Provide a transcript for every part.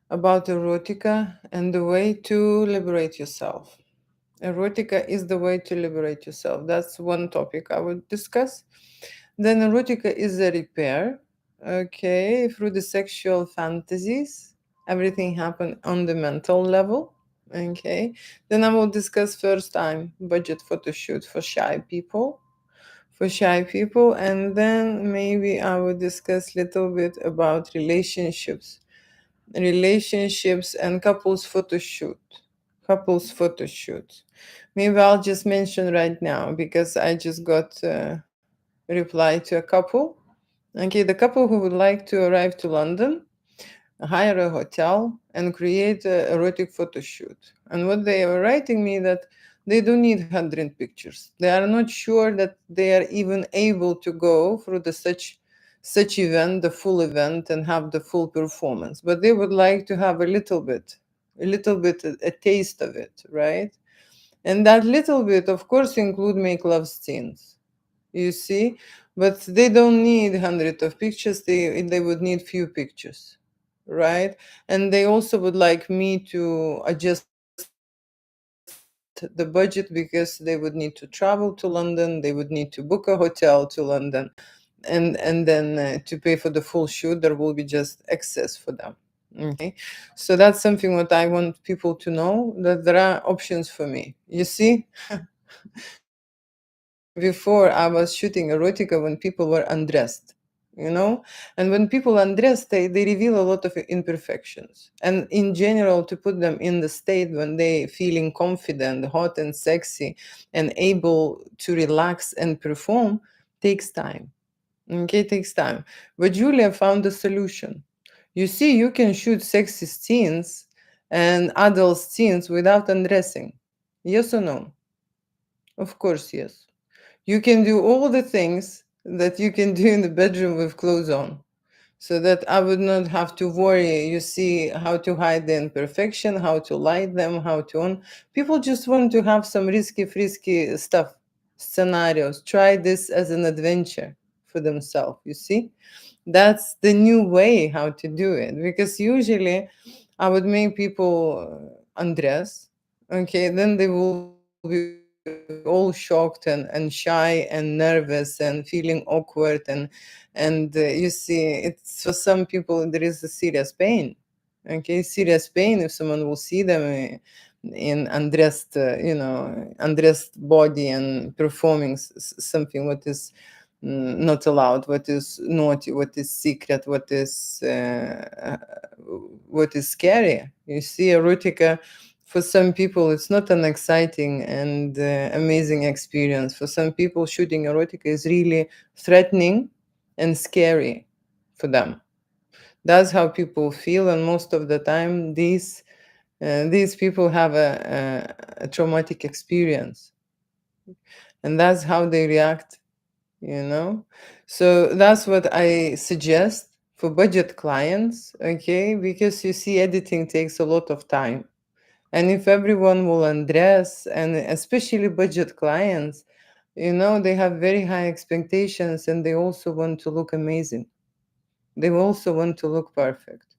about erotica and the way to liberate yourself. Erotica is the way to liberate yourself. That's one topic I would discuss. Then erotica is a repair, okay, through the sexual fantasies. Everything happened on the mental level, okay. Then I will discuss first time budget photo shoot for shy people, and then maybe I will discuss little bit about relationships and couples photo shoot. Maybe I'll just mention right now because I just got a reply to a couple. Okay, the couple who would like to arrive to London, hire a hotel and create a erotic photo shoot. And what they were writing me that they don't need 100 pictures. They are not sure that they are even able to go through the such event, the full event, and have the full performance. But they would like to have a taste of it, right? And that little bit, of course, include make love scenes, you see, but they don't need hundreds of pictures. They would need few pictures, right? And they also would like me to adjust the budget because they would need to travel to London, they would need to book a hotel to London, and then to pay for the full shoot there will be just excess for them. Okay, so that's something what I want people to know, that there are options for me, you see. Before I was shooting erotica when people were undressed, and when people undress, they reveal a lot of imperfections. And in general, to put them in the state when they feeling confident, hot and sexy, and able to relax and perform, takes time. Okay, takes time. But Julia found a solution. You see, you can shoot sexy scenes and adult scenes without undressing. Yes or no? Of course, yes. You can do all the things that you can do in the bedroom with clothes on, so that I would not have to worry, you see, how to hide the imperfection, how to light them, how to on. People just want to have some risky, frisky stuff, scenarios. Try this as an adventure for themselves, you see? That's the new way how to do it, because usually I would make people undress, okay, then they will be all shocked and shy and nervous and feeling awkward, and you see, it's for some people there is a serious pain. Okay, serious pain if someone will see them in undressed, undressed body and performing something what is not allowed, what is naughty, what is secret, what is scary. You see, erotica for some people it's not an exciting and amazing experience. For some people, shooting erotica is really threatening and scary for them. That's how people feel, and most of the time, these people have a traumatic experience, and that's how they react. You know, so that's what I suggest for budget clients. Okay, because you see, editing takes a lot of time, and if everyone will undress, and especially budget clients, they have very high expectations, and they also want to look amazing. They also want to look perfect.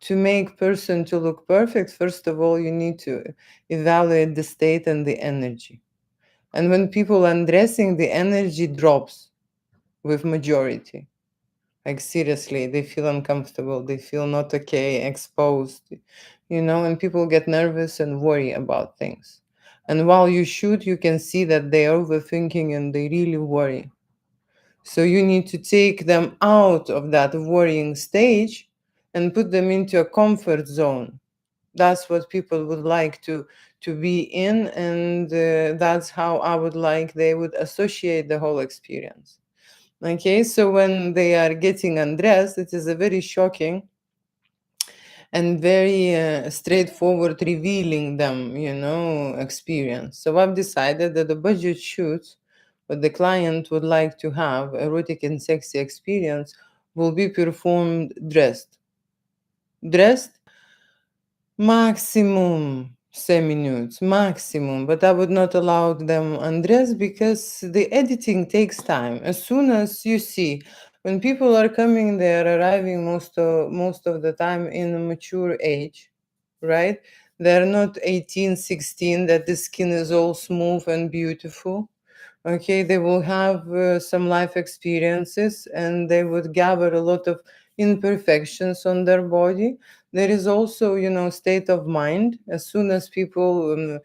To make person to look perfect, first of all, you need to evaluate the state and the energy. And when people undressing, the energy drops with majority. Like seriously, they feel uncomfortable, they feel not okay, exposed, and people get nervous and worry about things. And while you shoot, you can see that they're overthinking and they really worry. So you need to take them out of that worrying stage and put them into a comfort zone. That's what people would like to be in, and that's how I would like they would associate the whole experience. Okay, so when they are getting undressed, it is a very shocking and very straightforward revealing them, experience. So I've decided that the budget shoots what the client would like to have, erotic and sexy experience, will be performed dressed maximum semi-nudes, maximum, but I would not allow them undress because the editing takes time. As soon as you see When people are coming, they are arriving most of the time in a mature age, right? They're not 18, 16, that the skin is all smooth and beautiful. Okay, they will have some life experiences, and they would gather a lot of imperfections on their body. There is also, state of mind. As soon as people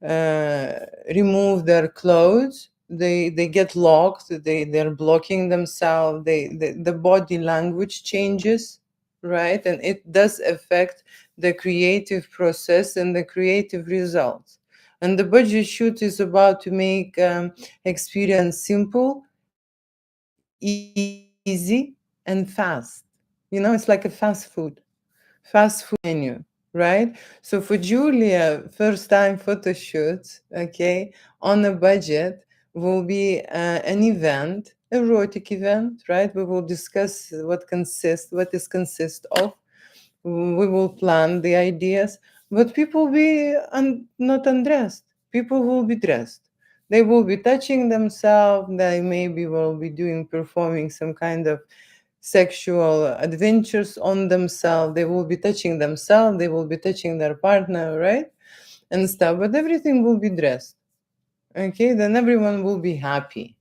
remove their clothes, they get locked, they're blocking themselves, the body language changes, right? And it does affect the creative process and the creative results. And the budget shoot is about to make experience simple, easy, and fast. It's like a fast food menu, right? So for Julia, first time photo shoot, okay, on a budget will be an event, erotic event, right? We will discuss what is consist of. We will plan the ideas, but people be not undressed. People will be dressed. They will be touching themselves. They maybe will be performing some kind of sexual adventures on themselves. They will be touching themselves. They will be touching their partner, right? And stuff. But everything will be dressed. Okay, then everyone will be happy.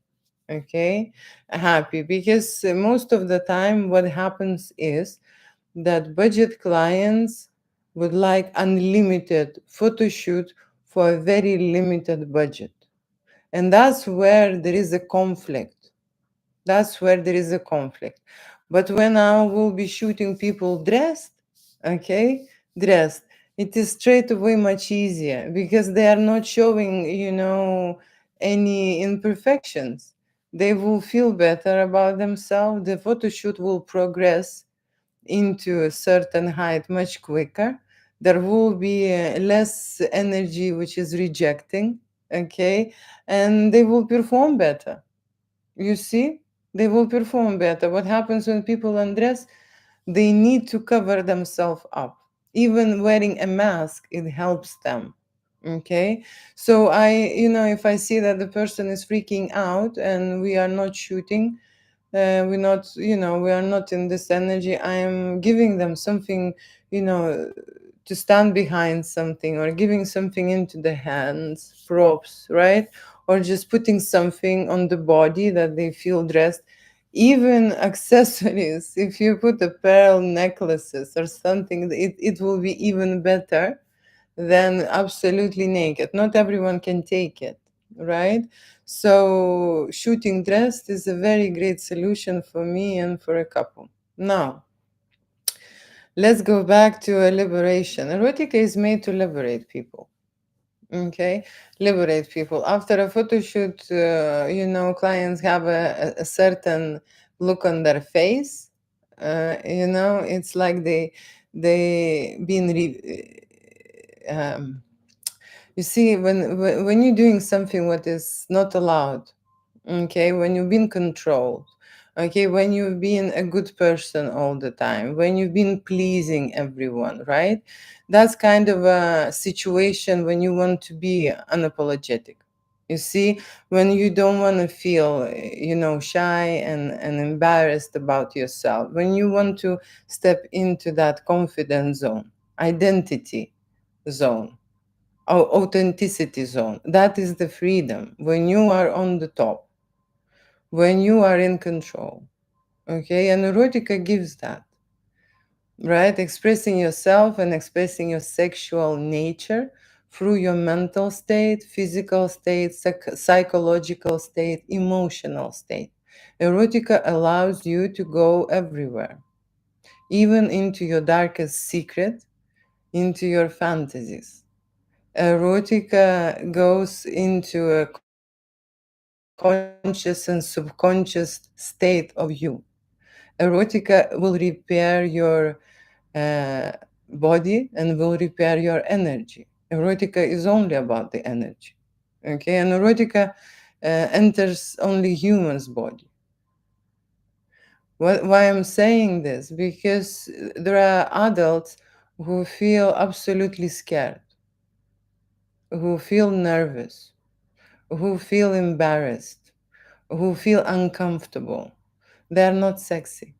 Okay, happy because most of the time, what happens is that budget clients would like unlimited photo shoot for a very limited budget. And that's where there is a conflict. That's where there is a conflict. But when I will be shooting people dressed, okay, dressed, it is straight away much easier because they are not showing, any imperfections. They will feel better about themselves. The photo shoot will progress into a certain height much quicker. There will be less energy which is rejecting, okay, and they will perform better. You see, they will perform better. What happens when people undress? They need to cover themselves up. Even wearing a mask, it helps them. Okay. So if I see that the person is freaking out and we are not shooting, we are not in this energy, I am giving them something, you know, to stand behind something, or giving something into the hands, props, right? Or just putting something on the body that they feel dressed. Even accessories, if you put a pearl necklaces or something, it will be even better than absolutely naked. Not everyone can take it, right? So shooting dressed is a very great solution for me and for a couple. Now, let's go back to a liberation. Erotica is made to liberate people. Okay, liberate people. After a photo shoot, clients have a certain look on their face. It's like they been you see, when you're doing something what is not allowed, okay, when you've been controlled, okay, when you've been a good person all the time, when you've been pleasing everyone, right? That's kind of a situation when you want to be unapologetic. You see, when you don't want to feel, shy and embarrassed about yourself, when you want to step into that confidence zone, identity zone, authenticity zone. That is the freedom. When you are on the top, when you are in control. Okay, and erotica gives that, right? Expressing yourself and expressing your sexual nature through your mental state, physical state, psychological state, emotional state. Erotica allows you to go everywhere, even into your darkest secret, into your fantasies. Erotica goes into a conscious and subconscious state of you. Erotica will repair your body and will repair your energy. Erotica is only about the energy. Okay, and erotica enters only human's body. Why I'm saying this? Because there are adults who feel absolutely scared, who feel nervous, who feel embarrassed, who feel uncomfortable. they are not sexy.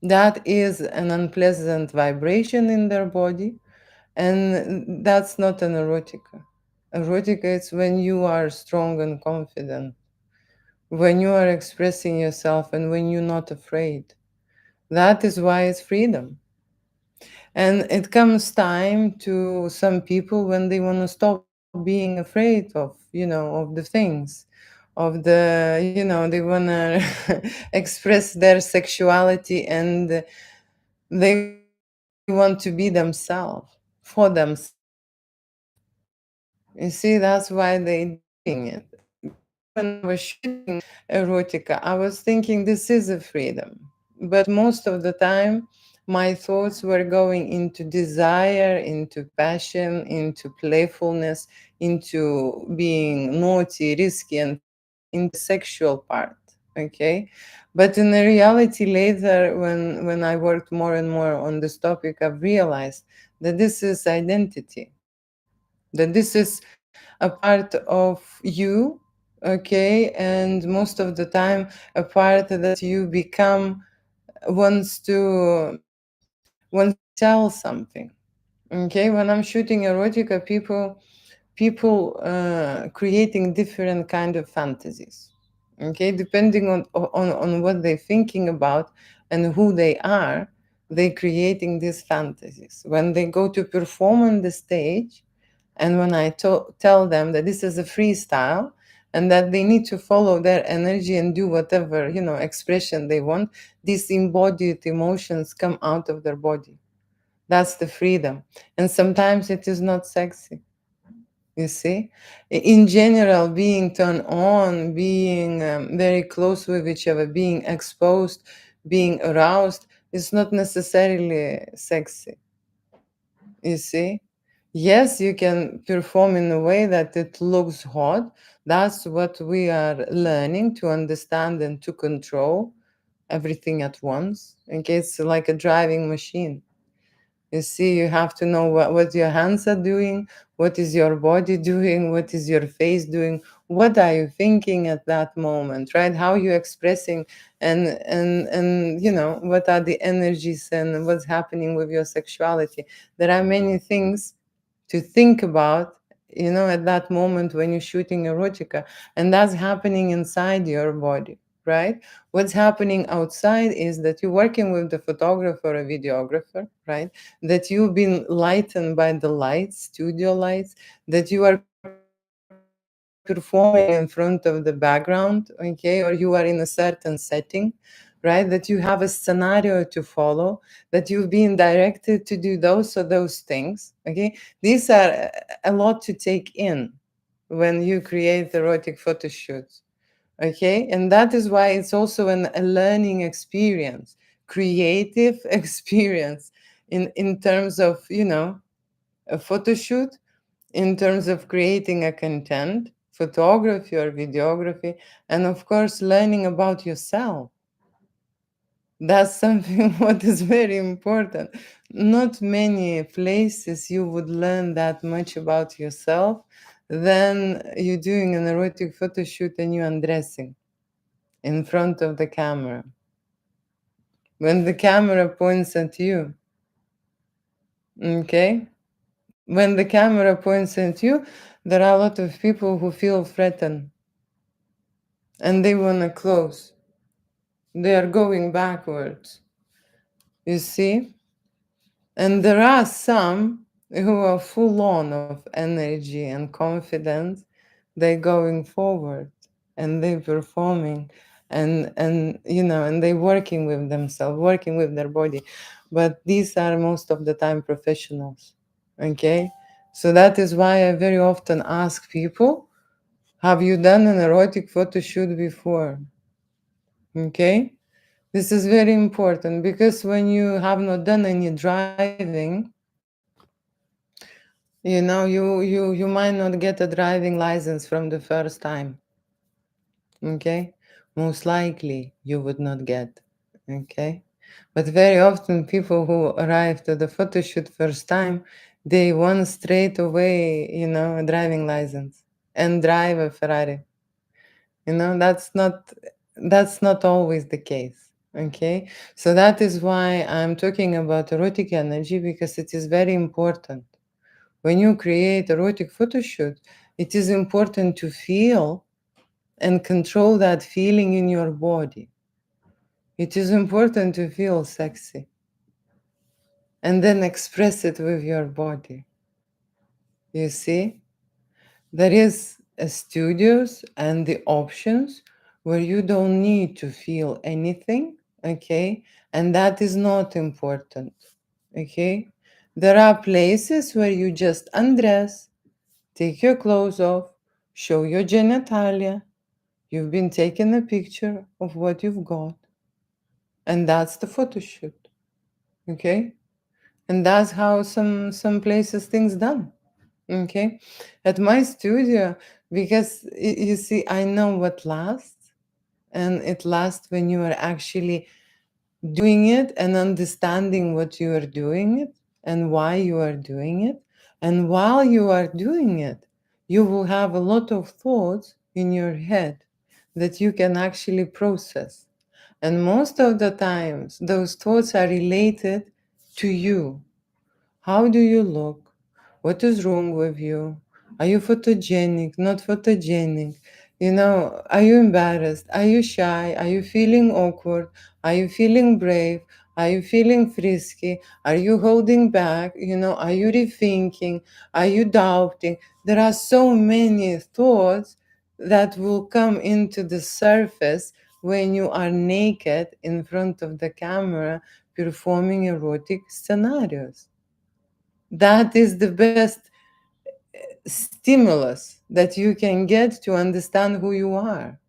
That is an unpleasant vibration in their body, and that's not an erotica. Erotica is when you are strong and confident, when you are expressing yourself and when you're not afraid. That is why it's freedom. And it comes time to some people when they want to stop being afraid of, of the things, of they want to express their sexuality, and they want to be themselves for themselves. You see, that's why they doing it. Because when I was shooting erotica, I was thinking this is a freedom. But most of the time, my thoughts were going into desire, into passion, into playfulness, into being naughty, risky, and fun, into the sexual part. Okay. But in the reality, later, when I worked more and more on this topic, I've realized that this is identity, that this is a part of you, okay, and most of the time a part that you become wants to tell something. Okay, when I'm shooting erotica, people creating different kind of fantasies. Okay, depending on what they're thinking about and who they are, they creating these fantasies. When they go to perform on the stage, and when I tell them that this is a freestyle and that they need to follow their energy and do whatever, expression they want, these embodied emotions come out of their body. That's the freedom. And sometimes it is not sexy, you see. In general, being turned on, being very close with each other, being exposed, being aroused, is not necessarily sexy, you see. Yes, you can perform in a way that it looks hot. That's what we are learning to understand and to control everything at once. Okay, it's like a driving machine. You see, you have to know what your hands are doing, what is your body doing, what is your face doing, what are you thinking at that moment, right? How you expressing, and what are the energies and what's happening with your sexuality. There are many things to think about, at that moment when you're shooting erotica, and that's happening inside your body, right? What's happening outside is that you're working with the photographer or videographer, right? That you've been lightened by the lights, studio lights, that you are performing in front of the background, okay, or you are in a certain setting, right? That you have a scenario to follow, that you've been directed to do those or those things, okay? These are a lot to take in when you create erotic photo shoots, okay? And that is why it's also a learning experience, creative experience in terms of, a photo shoot, in terms of creating a content, photography or videography, and of course, learning about yourself. That's something what is very important. Not many places you would learn that much about yourself than you doing an erotic photo shoot and you undressing in front of the camera. When the camera points at you, okay? When the camera points at you, there are a lot of people who feel threatened and they want to close. They are going backwards. You see? And there are some who are full on of energy and confidence. They're going forward and they're performing, and they're working with themselves, working with their body. But these are most of the time professionals. Okay? So that is why I very often ask people, have you done an erotic photo shoot before? Okay? This is very important because when you have not done any driving, you might not get a driving license from the first time. Okay? Most likely you would not get. Okay? But very often people who arrive to the photo shoot first time, they want straight away, a driving license and drive a Ferrari. That's not that's not always the case. Okay, so that is why I'm talking about erotic energy, because it is very important. When you create erotic photo shoot, it is important to feel and control that feeling in your body. It is important to feel sexy and then express it with your body. You see, there is a studios and the options where you don't need to feel anything, okay? And that is not important, okay? There are places where you just undress, take your clothes off, show your genitalia. You've been taking a picture of what you've got, and that's the photo shoot, okay? And that's how some places things done, okay? At my studio, because you see, I know what lasts, and it lasts when you are actually doing it and understanding what you are doing it and why you are doing it. And while you are doing it, you will have a lot of thoughts in your head that you can actually process. And most of the times, those thoughts are related to you. How do you look? What is wrong with you? Are you photogenic? Not photogenic? You know, are you embarrassed? Are you shy? Are you feeling awkward? Are you feeling brave? Are you feeling frisky? Are you holding back? You know, are you rethinking? Are you doubting? There are so many thoughts that will come into the surface when you are naked in front of the camera performing erotic scenarios. That is the best stimulus that you can get to understand who you are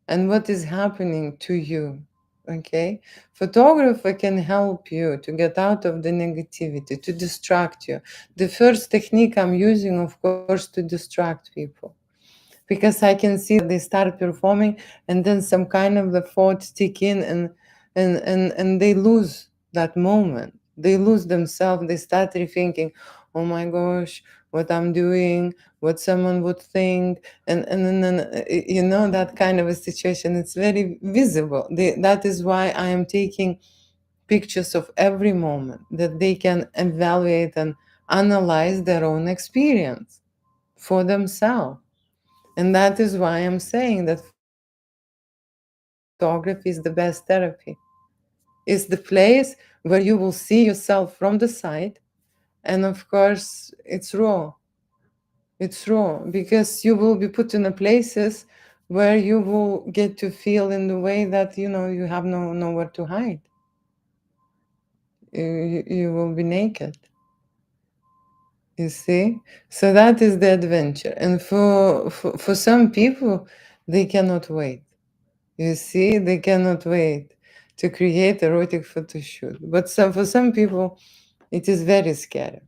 and what is happening to you. Okay, photographer can help you to get out of the negativity, to distract you. The first technique I'm using, of course, to distract people, because I can see that they start performing and then some kind of the thoughts tick in, and they lose that moment. They lose themselves. They start rethinking, oh my gosh, what I'm doing, what someone would think, and then you know, that kind of a situation. It's very visible. That is why I am taking pictures of every moment that they can evaluate and analyze their own experience for themselves. And that is why I'm saying that photography is the best therapy. It's the place where you will see yourself from the side. And of course, it's raw because you will be put in a places where you will get to feel in the way that, you know, you have nowhere to hide. You will be naked. You see? So that is the adventure. And for some people, they cannot wait. You see, they cannot wait to create erotic photo shoot. But for some people, it is very scary.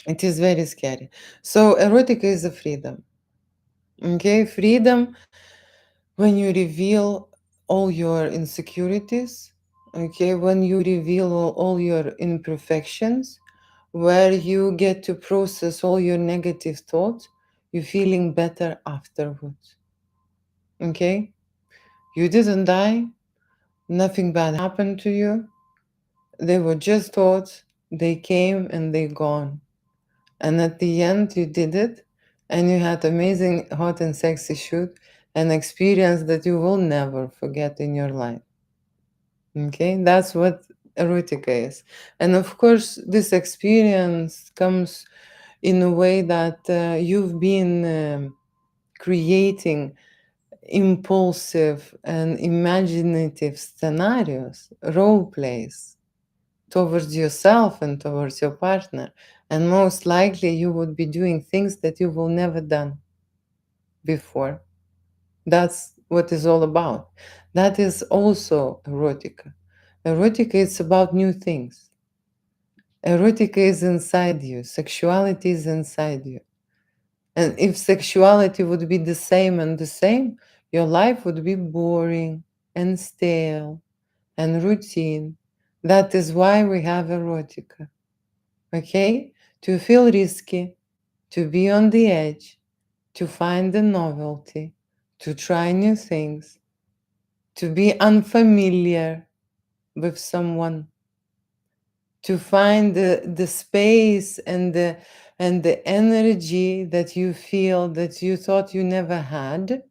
It is very scary. So erotic is a freedom. Okay, freedom when you reveal all your insecurities. Okay, when you reveal all your imperfections, where you get to process all your negative thoughts, you're feeling better afterwards. Okay, you didn't die. Nothing bad happened to you. They were just thoughts. They came and they gone. And at the end, you did it, and you had amazing, hot and sexy shoot, an experience that you will never forget in your life. Okay, that's what erotica is. And of course, this experience comes in a way that you've been creating impulsive and imaginative scenarios, role plays towards yourself and towards your partner. And most likely you would be doing things that you will never done before. That's what it's all about. That is also erotica. Erotica is about new things. Erotica is inside you. Sexuality is inside you. And if sexuality would be the same and the same, your life would be boring and stale and routine. That is why we have erotica. Okay? To feel risky, to be on the edge, to find the novelty, to try new things, to be unfamiliar with someone, to find the space and the energy that you feel that you thought you never had,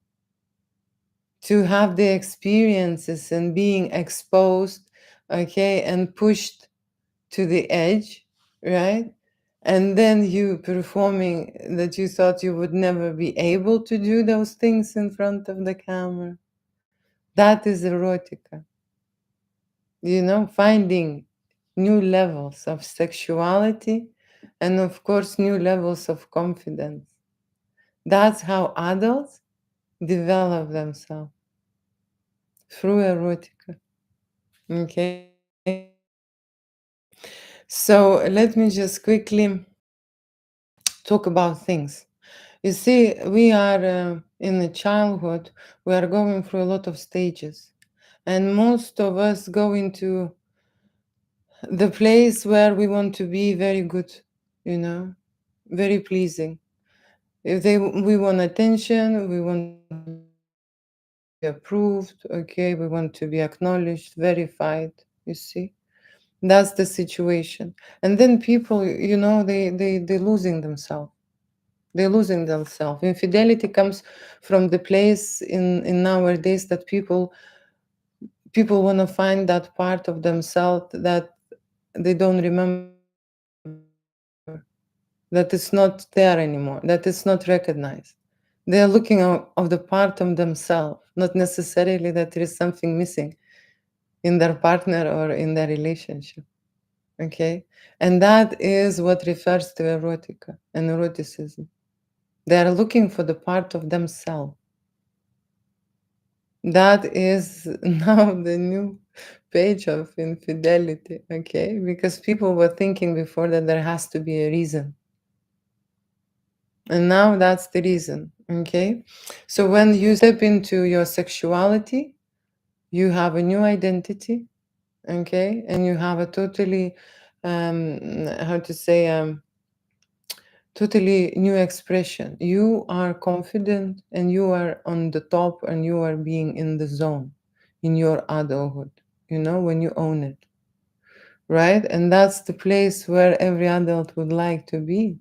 to have the experiences and being exposed, okay, and pushed to the edge, right? And then you performing that you thought you would never be able to do those things in front of the camera. That is erotica. Finding new levels of sexuality and, of course, new levels of confidence. That's how adults develop themselves through erotica. Okay? So let me just quickly talk about things. You see, we are in the childhood, we are going through a lot of stages. And most of us go into the place where we want to be very good, very pleasing. We want attention, we want to be approved, okay, we want to be acknowledged, verified, you see. That's the situation. And then people, they're losing themselves. They're losing themselves. Infidelity comes from the place in nowadays that people want to find that part of themselves that they don't remember, that is not there anymore, that is not recognized. They are looking of the part of themselves, not necessarily that there is something missing in their partner or in their relationship. Okay? And that is what refers to erotica and eroticism. They are looking for the part of themselves. That is now the new page of infidelity, okay? Because people were thinking before that there has to be a reason. And now that's the reason, okay? So when you step into your sexuality, you have a new identity, okay? And you have a totally, how to say, totally new expression. You are confident and you are on the top and you are being in the zone in your adulthood, when you own it, right? And that's the place where every adult would like to be.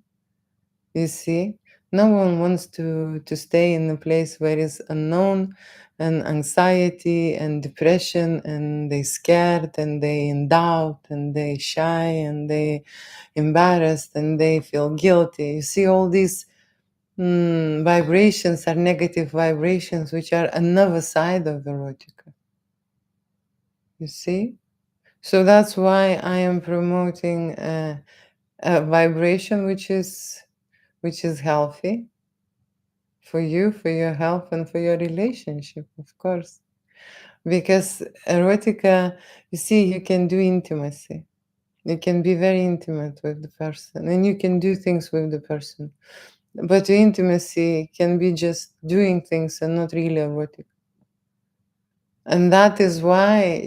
You see, no one wants to stay in a place where it's unknown and anxiety and depression and they scared and they in doubt and they shy and they embarrassed and they feel guilty. You see, all these vibrations are negative vibrations, which are another side of erotica. You see? So that's why I am promoting a vibration which is healthy for you, for your health, and for your relationship, of course. Because erotica, you see, you can do intimacy. You can be very intimate with the person, and you can do things with the person. But intimacy can be just doing things and not really erotic. And that is why,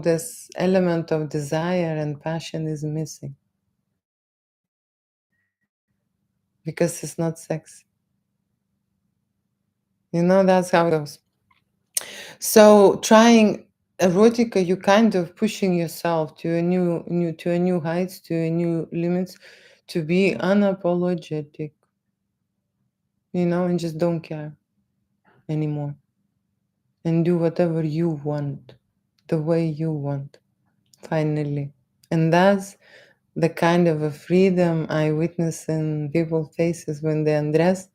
this element of desire and passion is missing. Because it's not sex. That's how it goes. So trying erotica, you kind of pushing yourself to a new heights, to a new limits, to be unapologetic, and just don't care anymore. And do whatever you want, the way you want, finally. And that's the kind of a freedom I witness in people's faces when they undress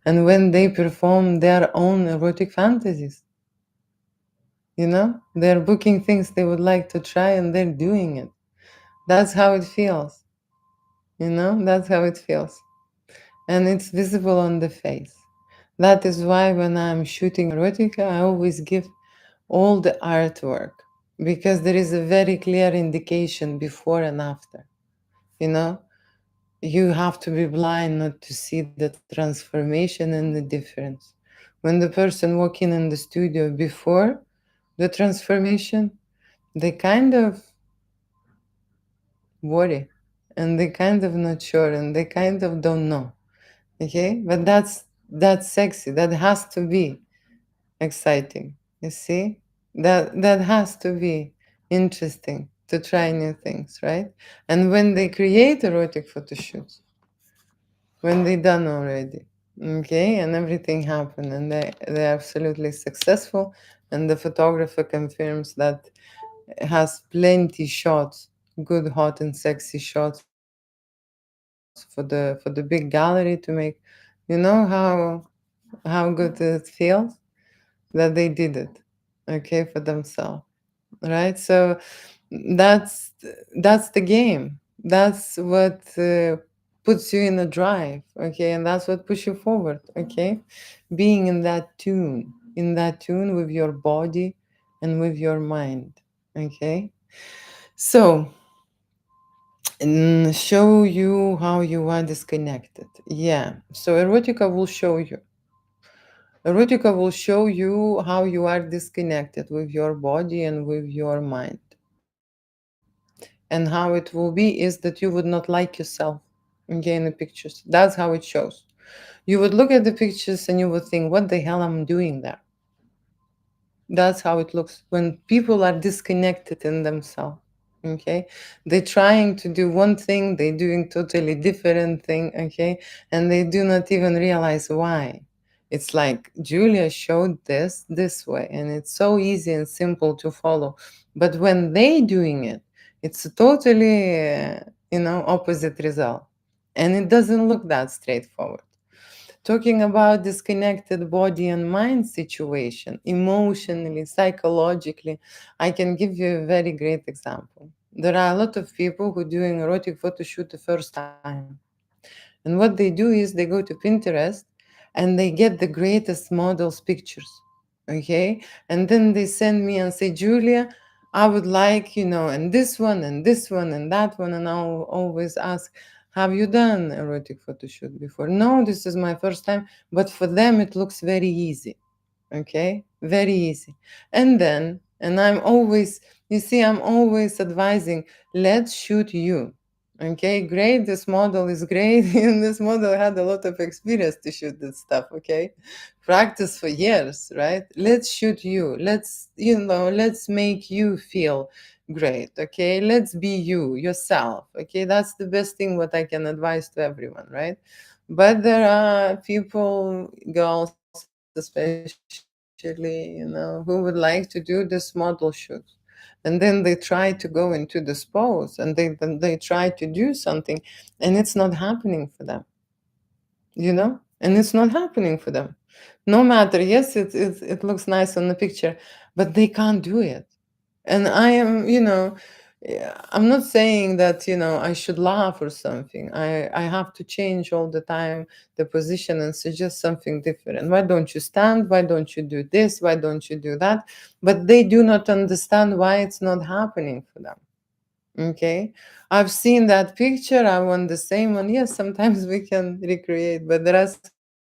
and when they perform their own erotic fantasies. They're booking things they would like to try and they're doing it. That's how it feels. That's how it feels. And it's visible on the face. That is why when I'm shooting erotica, I always give all the artwork because there is a very clear indication before and after. You have to be blind not to see the transformation and the difference. When the person walk in the studio before the transformation, they kind of worry and they kind of not sure and they kind of don't know. Okay, but that's sexy. That has to be. exciting. You see? That has to be interesting to try new things, right? And when they create erotic photo shoots, when they done already, okay, and everything happened, and they're absolutely successful, and the photographer confirms that it has plenty shots, good, hot, and sexy shots for the big gallery to make. You know how good it feels that they did it, okay, for themselves, right? So that's that's the game. That's what puts you in a drive, okay, and that's what pushes you forward, okay, being in that tune with your body and with your mind, okay. So show you how you are disconnected. Yeah, so erotica will show you how you are disconnected with your body and with your mind. And how it will be is that you would not like yourself, okay, in the pictures. That's how it shows. You would look at the pictures and you would think, what the hell I'm doing there? That's how it looks when people are disconnected in themselves. Okay, they're trying to do one thing, they're doing totally different thing. Okay, and they do not even realize why. It's like Julia showed this way, and it's so easy and simple to follow. But when they doing it, it's a totally opposite result, and it doesn't look that straightforward. Talking about disconnected body and mind situation, emotionally, psychologically, I can give you a very great example. There are a lot of people who doing erotic photo shoot the first time. And what they do is they go to Pinterest and they get the greatest models pictures. Okay? And then they send me and say, Julia, I would like, and this one and this one and that one. And I'll always ask, have you done erotic photo shoot before? No, this is my first time. But for them, it looks very easy. Okay? Very easy. And I'm always, you see, I'm always advising, let's shoot you. Okay, great. This model is great. And this model had a lot of experience to shoot this stuff. Okay, practice for years, right? Let's shoot you. Let's make you feel great. Okay, let's be you, yourself. Okay, that's the best thing what I can advise to everyone, right? But there are people, girls especially, who would like to do this model shoot. And then they try to go into this pose and then they try to do something and it's not happening for them, and it's not happening for them. No matter, yes, it looks nice on the picture, but they can't do it. And I am, yeah, I'm not saying that, I should laugh or something. I have to change all the time the position and suggest something different. Why don't you stand? Why don't you do this? Why don't you do that? But they do not understand why it's not happening for them. Okay. I've seen that picture. I want the same one. Yes, sometimes we can recreate, but there are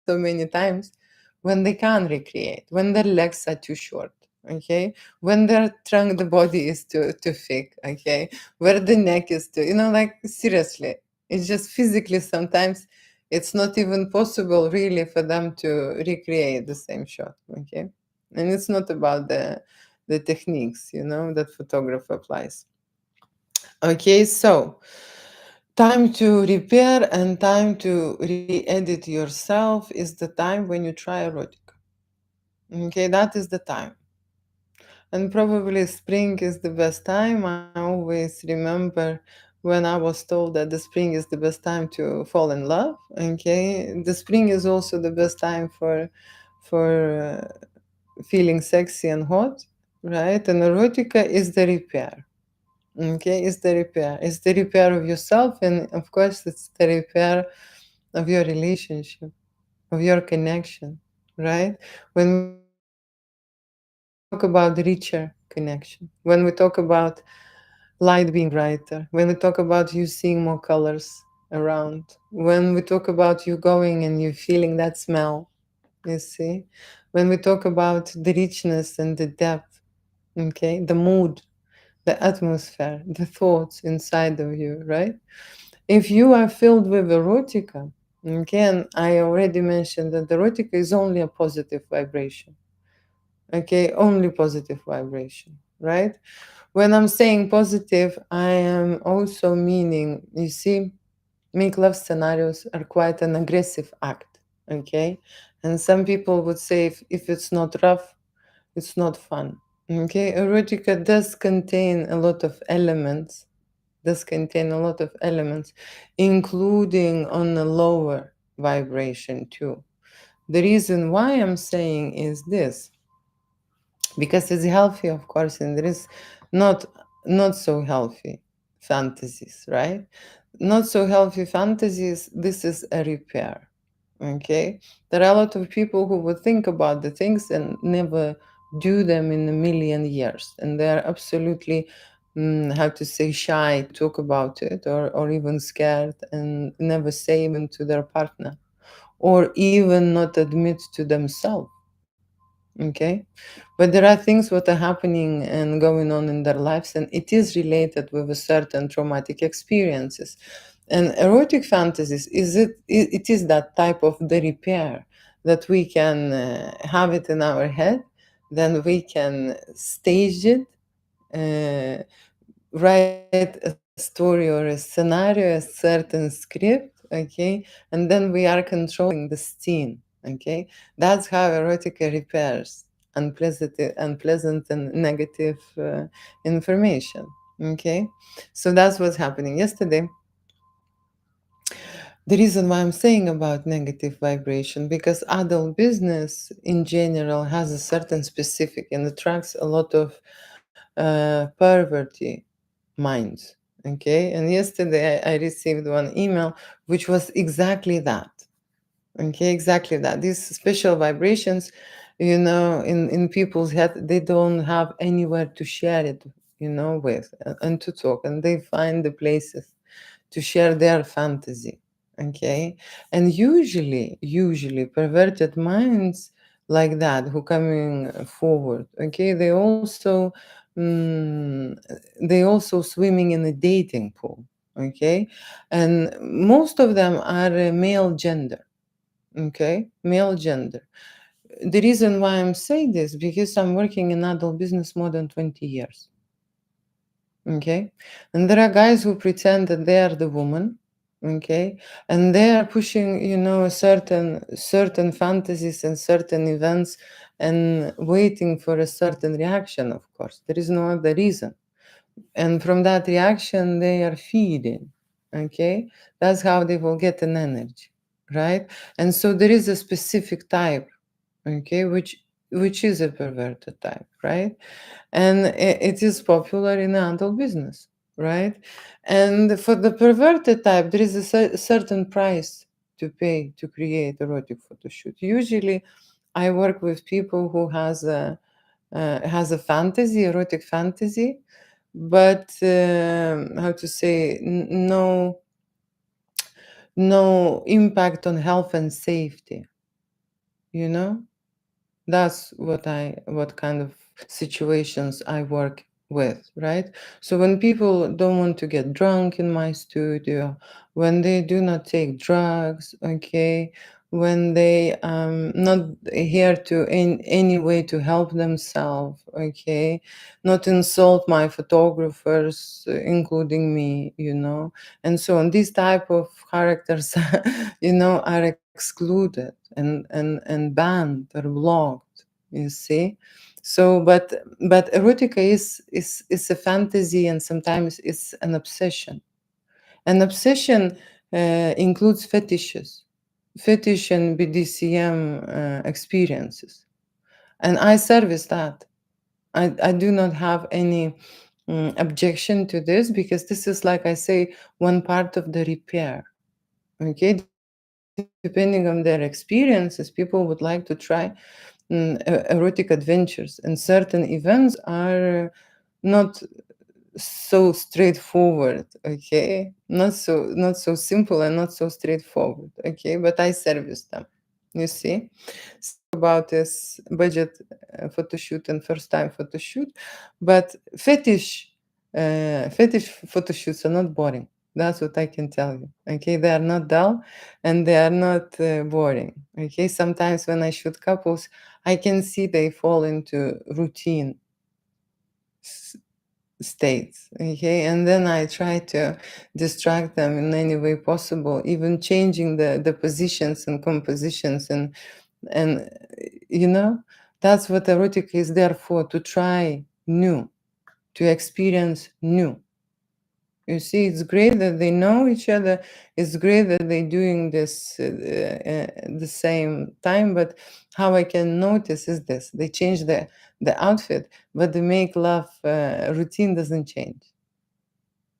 so many times when they can't recreate, when their legs are too short. Okay. When their trunk, the body is too thick. Okay. Where the neck is too, like seriously. It's just physically sometimes it's not even possible really for them to recreate the same shot. Okay. And it's not about the techniques, that photographer applies. Okay, so time to repair and time to re-edit yourself is the time when you try erotica. Okay, that is the time. And probably spring is the best time. I always remember when I was told that the spring is the best time to fall in love. Okay, the spring is also the best time for feeling sexy and hot, right? And erotica is the repair. Okay, it's the repair. It's the repair of yourself, and of course, it's the repair of your relationship, of your connection, right? When we talk about richer connection, when we talk about light being brighter, when we talk about you seeing more colors around, when we talk about you going and you feeling that smell, you see, when we talk about the richness and the depth, okay, the mood, the atmosphere, the thoughts inside of you, right? If you are filled with erotica, again, I already mentioned that erotica is only a positive vibration. Okay, only positive vibration, right? When I'm saying positive, I am also meaning, you see, make love scenarios are quite an aggressive act, okay? And some people would say if it's not rough, it's not fun. Okay, erotica does contain a lot of elements, including on a lower vibration too. The reason why I'm saying is this, because it's healthy, of course, and there is not not so healthy fantasies, right? Not so healthy fantasies, this is a repair. Okay, there are a lot of people who would think about the things and never do them in a million years, and they are absolutely how to say, shy to talk about it, or even scared, and never say even to their partner, or even not admit to themselves. Okay, but there are things what are happening and going on in their lives, and it is related with a certain traumatic experiences. And erotic fantasies it is that type of the repair, that we can have it in our head, then we can stage it, uh, write a story or a scenario, a certain script, okay, and then we are controlling the scene, okay. That's how erotica repairs unpleasant and negative information, okay. So that's what's happening yesterday. The reason why I'm saying about negative vibration, because adult business in general has a certain specific and attracts a lot of perverty minds. Okay, and yesterday I received one email which was exactly that. Okay, exactly that. These special vibrations, in people's head, they don't have anywhere to share it, with, and to talk, and they find the places to share their fantasy. Okay, and usually perverted minds like that who coming forward. Okay, mm, they also swimming in a dating pool. Okay, and most of them are male gender. Okay, male gender. The reason why I'm saying this, because I'm working in adult business more than 20 years. Okay, and there are guys who pretend that they are the woman. Okay, and they are pushing, certain fantasies and certain events, and waiting for a certain reaction. Of course, there is no other reason, and from that reaction they are feeding. Okay, that's how they will get an energy, right? And so there is a specific type, okay, which is a perverted type, right? And it is popular in adult business, right? And for the perverted type, there is a certain price to pay to create erotic photo shoot. Usually I work with people who has a fantasy, erotic fantasy, but how to say, no impact on health and safety, you know that's what kind of situations I work with, right? So when people don't want to get drunk in my studio, when they do not take drugs, okay, when they not here to in any way to help themselves, okay, not insult my photographers, including me, and so on. These type of characters, are excluded and banned or blocked. You see, so but erotica is a fantasy, and sometimes it's an obsession. An obsession includes fetish and BDSM experiences, and I service that. I do not have any objection to this, because this is, like I say, one part of the repair. Okay, depending on their experiences, people would like to try erotic adventures, and certain events are not so straightforward. Okay, not so simple and not so straightforward. Okay, but I service them. You see, about this budget photo shoot and first time photo shoot, but fetish photo shoots are not boring. That's what I can tell you. Okay, they are not dull, and they are not boring. Okay, sometimes when I shoot couples, I can see they fall into routine states. Okay, and then I try to distract them in any way possible, even changing the positions and compositions, and you know, that's what erotic is there for, to try new, to experience new. You see, it's great that they know each other. It's great that they're doing this the same time. But how I can notice is this: they change the outfit, but the make love routine doesn't change.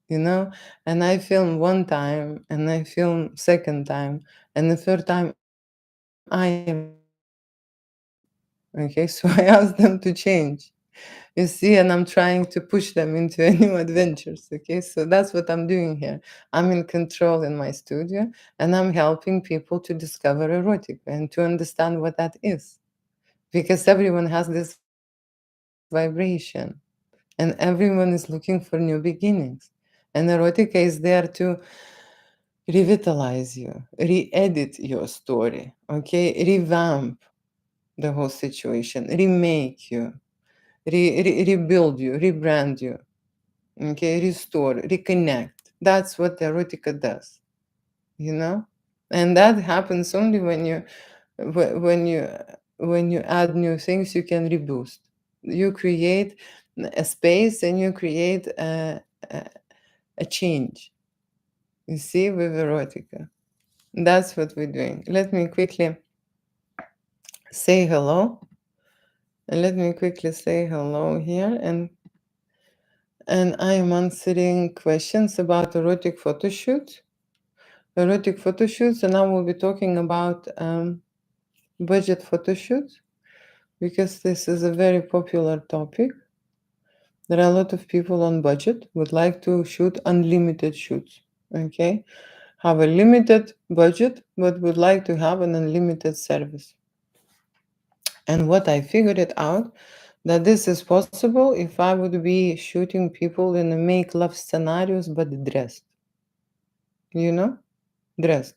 You know, and I film one time, and I film second time, and the third time I am okay. So I ask them to change. You see, and I'm trying to push them into a new adventures. Okay, so that's what I'm doing here. I'm in control in my studio, and I'm helping people to discover erotic and to understand what that is, because everyone has this vibration, and everyone is looking for new beginnings, and erotica is there to revitalize you, re-edit your story, okay, revamp the whole situation, remake you, rebuild you, rebrand you, okay, restore, reconnect. That's what erotica does, you know, and that happens only when you wh- when you when you add new things. You can reboost. You create a space, and you create a change. You see, with erotica, that's what we're doing. Let me quickly say hello. Let me quickly say hello here, and I am answering questions about erotic photo shoots. Erotic photo shoots, and I will be talking about budget photo shoots, because this is a very popular topic. There are a lot of people on budget would like to shoot unlimited shoots. Okay, have a limited budget, but would like to have an unlimited service. And what I figured it out, that this is possible if I would be shooting people in a make love scenarios, but dressed. You know, dressed,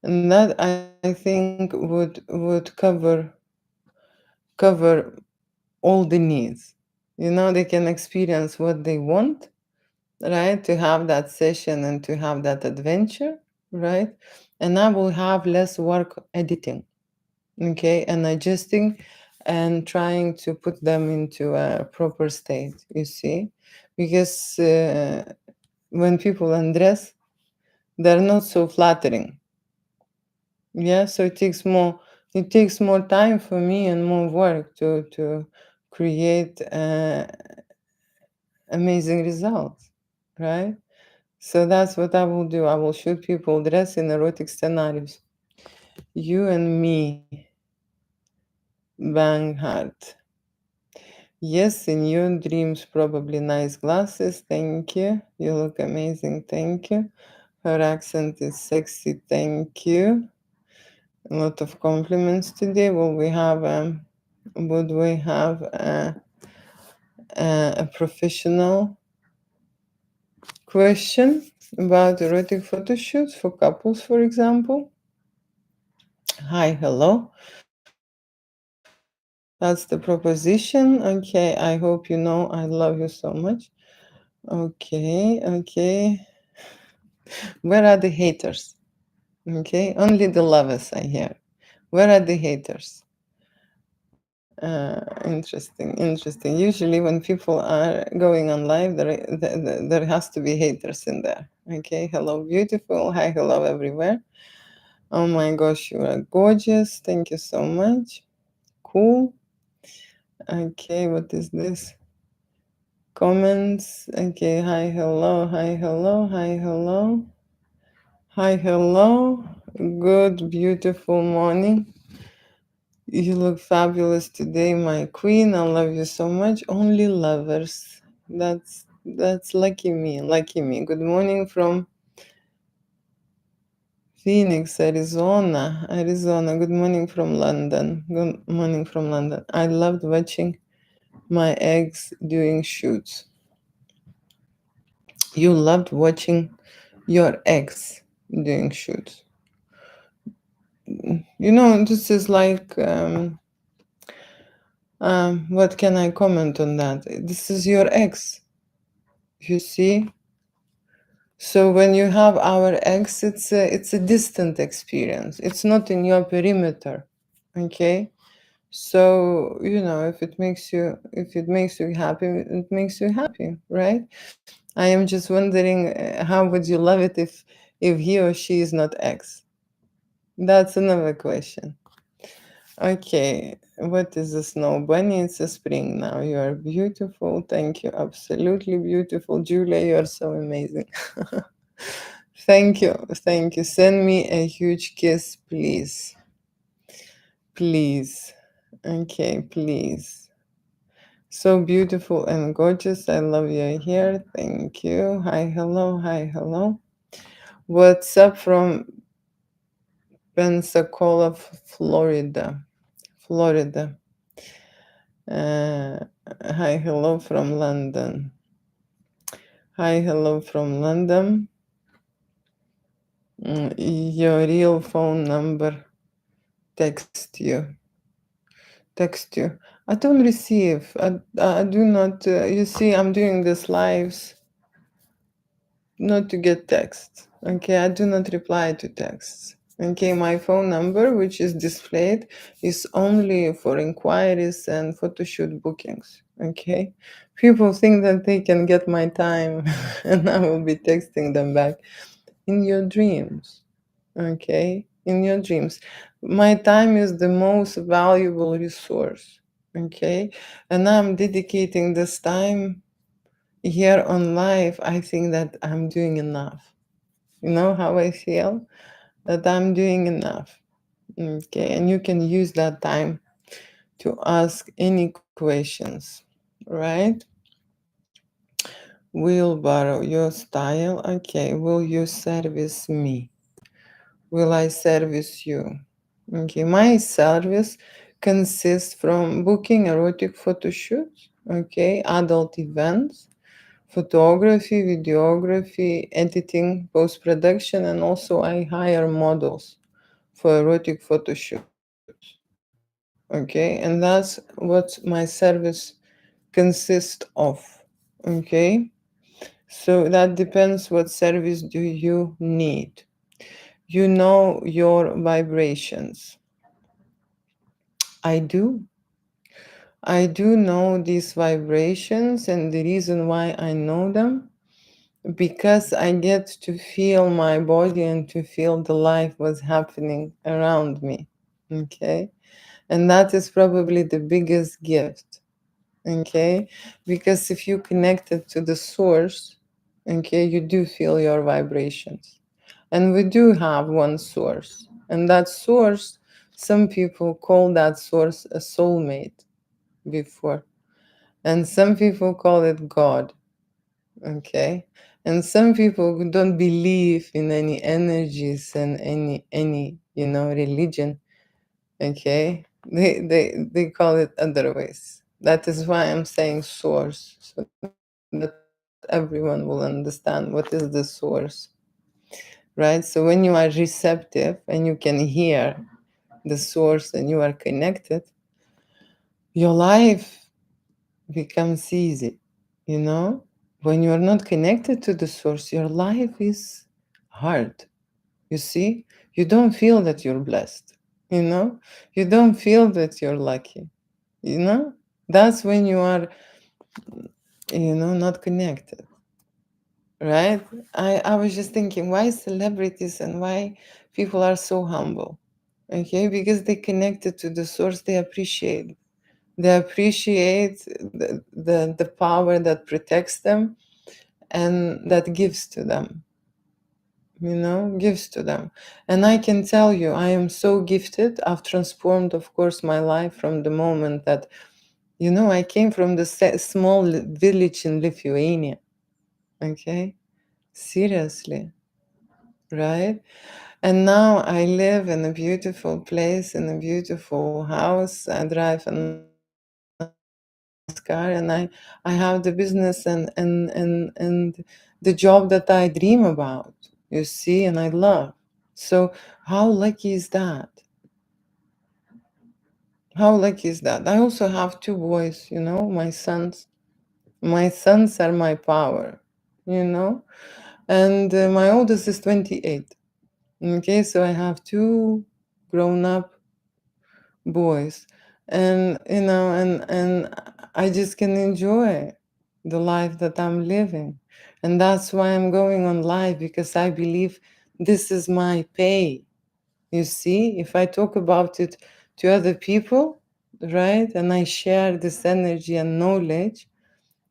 and that I think would cover all the needs. You know, they can experience what they want, right? To have that session and to have that adventure, right? And I will have less work editing, okay, and adjusting and trying to put them into a proper state, you see? Because when people undress, they're not so flattering. Yeah, so it takes more time for me and more work to create amazing results, right? So that's what I will do. I will shoot people dressed in erotic scenarios. You and me, bang heart. Yes, in your dreams, probably nice glasses. Thank you. You look amazing. Thank you. Her accent is sexy. Thank you. A lot of compliments today. Would we have a professional question about erotic photo shoots for couples, for example? Hi, hello. That's the proposition. Okay, I hope you know I love you so much. Okay. Where are the haters? Okay, only the lovers I hear. Where are the haters? Interesting. Usually, when people are going on live, there has to be haters in there. Okay, hello, beautiful. Hi, hello, everywhere. Oh my gosh, you are gorgeous. Thank you so much. Cool. Okay, what is this? Comments. Okay, hi, hello, hi, hello, hi, hello. Hi, hello. Good, beautiful morning. You look fabulous today, my queen. I love you so much. Only lovers. That's lucky me. Lucky me. Good morning from Phoenix, Arizona. Arizona. Good morning from London. Good morning from London. I loved watching my eggs doing shoots. You loved watching your ex doing shoots. This is like, what can I comment on that? This is your ex, you see? So when you have our ex, it's a distant experience. It's not in your perimeter, okay? So if it makes you happy, it makes you happy, right? I am just wondering, how would you love it if he or she is not ex? That's another question. Okay, what is a snow bunny? It's a spring now. You are beautiful. Thank you. Absolutely beautiful. Julia, you are so amazing. Thank you. Thank you. Send me a huge kiss, please. Please. Okay, please. So beautiful and gorgeous. I love your hair. Thank you. Hi, hello. Hi, hello. What's up from Pensacola, Florida? Florida. Uh, Hi, hello from London. Hi, hello from London. Your real phone number. Text you. Text you. I don't receive. I do not. You see, I'm doing this lives not to get texts. Okay, I do not reply to texts. Okay, my phone number, which is displayed, is only for inquiries and photo shoot bookings. Okay, people think that they can get my time and I will be texting them back in your dreams. Okay, in your dreams. My time is the most valuable resource. Okay, and I'm dedicating this time here on life. I think that I'm doing enough. You know how I feel? That I'm doing enough. Okay, and you can use that time to ask any questions, right? Will borrow your style. Okay, will you service me? Will I service you? Okay, my service consists from booking erotic photo shoots, okay, adult events, photography, videography, editing, post production, and also I hire models for erotic photo shoots. Okay, and that's what my service consists of. Okay, so that depends what service do you need. You know your vibrations. I do. I do know these vibrations, and the reason why I know them, because I get to feel my body and to feel the life what's happening around me. Okay, and that is probably the biggest gift. Okay, because if you connected to the source, okay, you do feel your vibrations. And we do have one source, and that source, some people call that source a soulmate before, and some people call it God. Okay, and some people who don't believe in any energies and any religion. Okay, they call it other ways. That is why I'm saying source, so that everyone will understand what is the source, right? So when you are receptive and you can hear the source and you are connected, your life becomes easy. You know, when you are not connected to the source, your life is hard. You see, you don't feel that you're blessed. You know, you don't feel that you're lucky. You know, that's when you are, not connected, right? I was just thinking, why celebrities and why people are so humble? Okay, because they connected to the source, they appreciate. They appreciate the power that protects them and that gives to them, gives to them. And I can tell you, I am so gifted. I've transformed, of course, my life from the moment that, I came from the small village in Lithuania. Okay, seriously, right? And now I live in a beautiful place, in a beautiful house. I drive a nice car, and I have the business and the the job that I dream about, you see, and I love. So how lucky is that? How lucky is that? I also have two boys, my sons. My sons are my power, you know? And my oldest is 28. Okay, so I have two grown up boys. And, and I just can enjoy the life that I'm living. And that's why I'm going on live, because I believe this is my pay. You see, if I talk about it to other people, right, and I share this energy and knowledge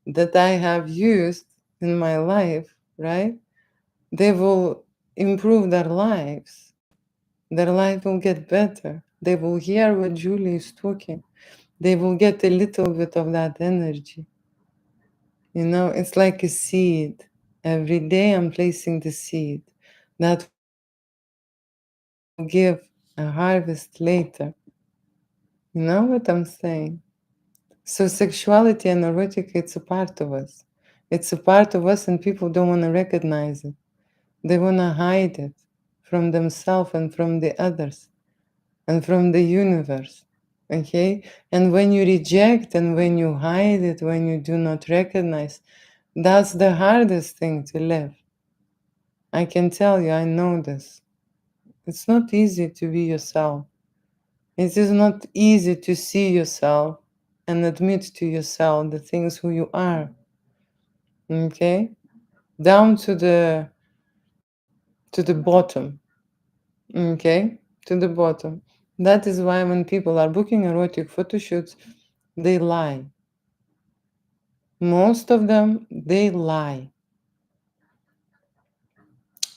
that I have used in my life, right, they will improve their lives. Their life will get better. They will hear what Julie is talking. They will get a little bit of that energy. It's like a seed. Every day I'm placing the seed that will give a harvest later. You know what I'm saying? So sexuality and erotic, it's a part of us. It's a part of us, and people don't want to recognize it. They want to hide it from themselves and from the others and from the universe. Okay? And when you reject and when you hide it, when you do not recognize, that's the hardest thing to live. I can tell you, I know this. It's not easy to be yourself. It is not easy to see yourself and admit to yourself the things who you are. Okay? Down to the bottom. Okay? To the bottom. That is why when people are booking erotic photo shoots, they lie. Most of them, they lie.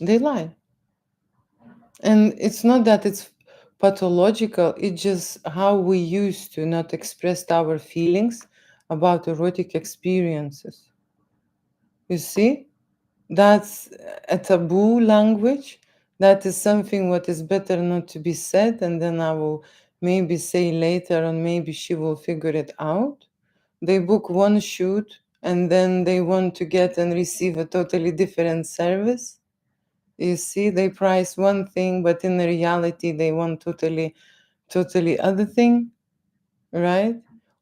They lie. And it's not that it's pathological, it's just how we used to not express our feelings about erotic experiences. You see? That's a taboo language. That is something what is better not to be said, and then I will maybe say later, and maybe she will figure it out. They book one shoot and then they want to get and receive a totally different service. You see, they price one thing, but in reality they want totally other thing, right?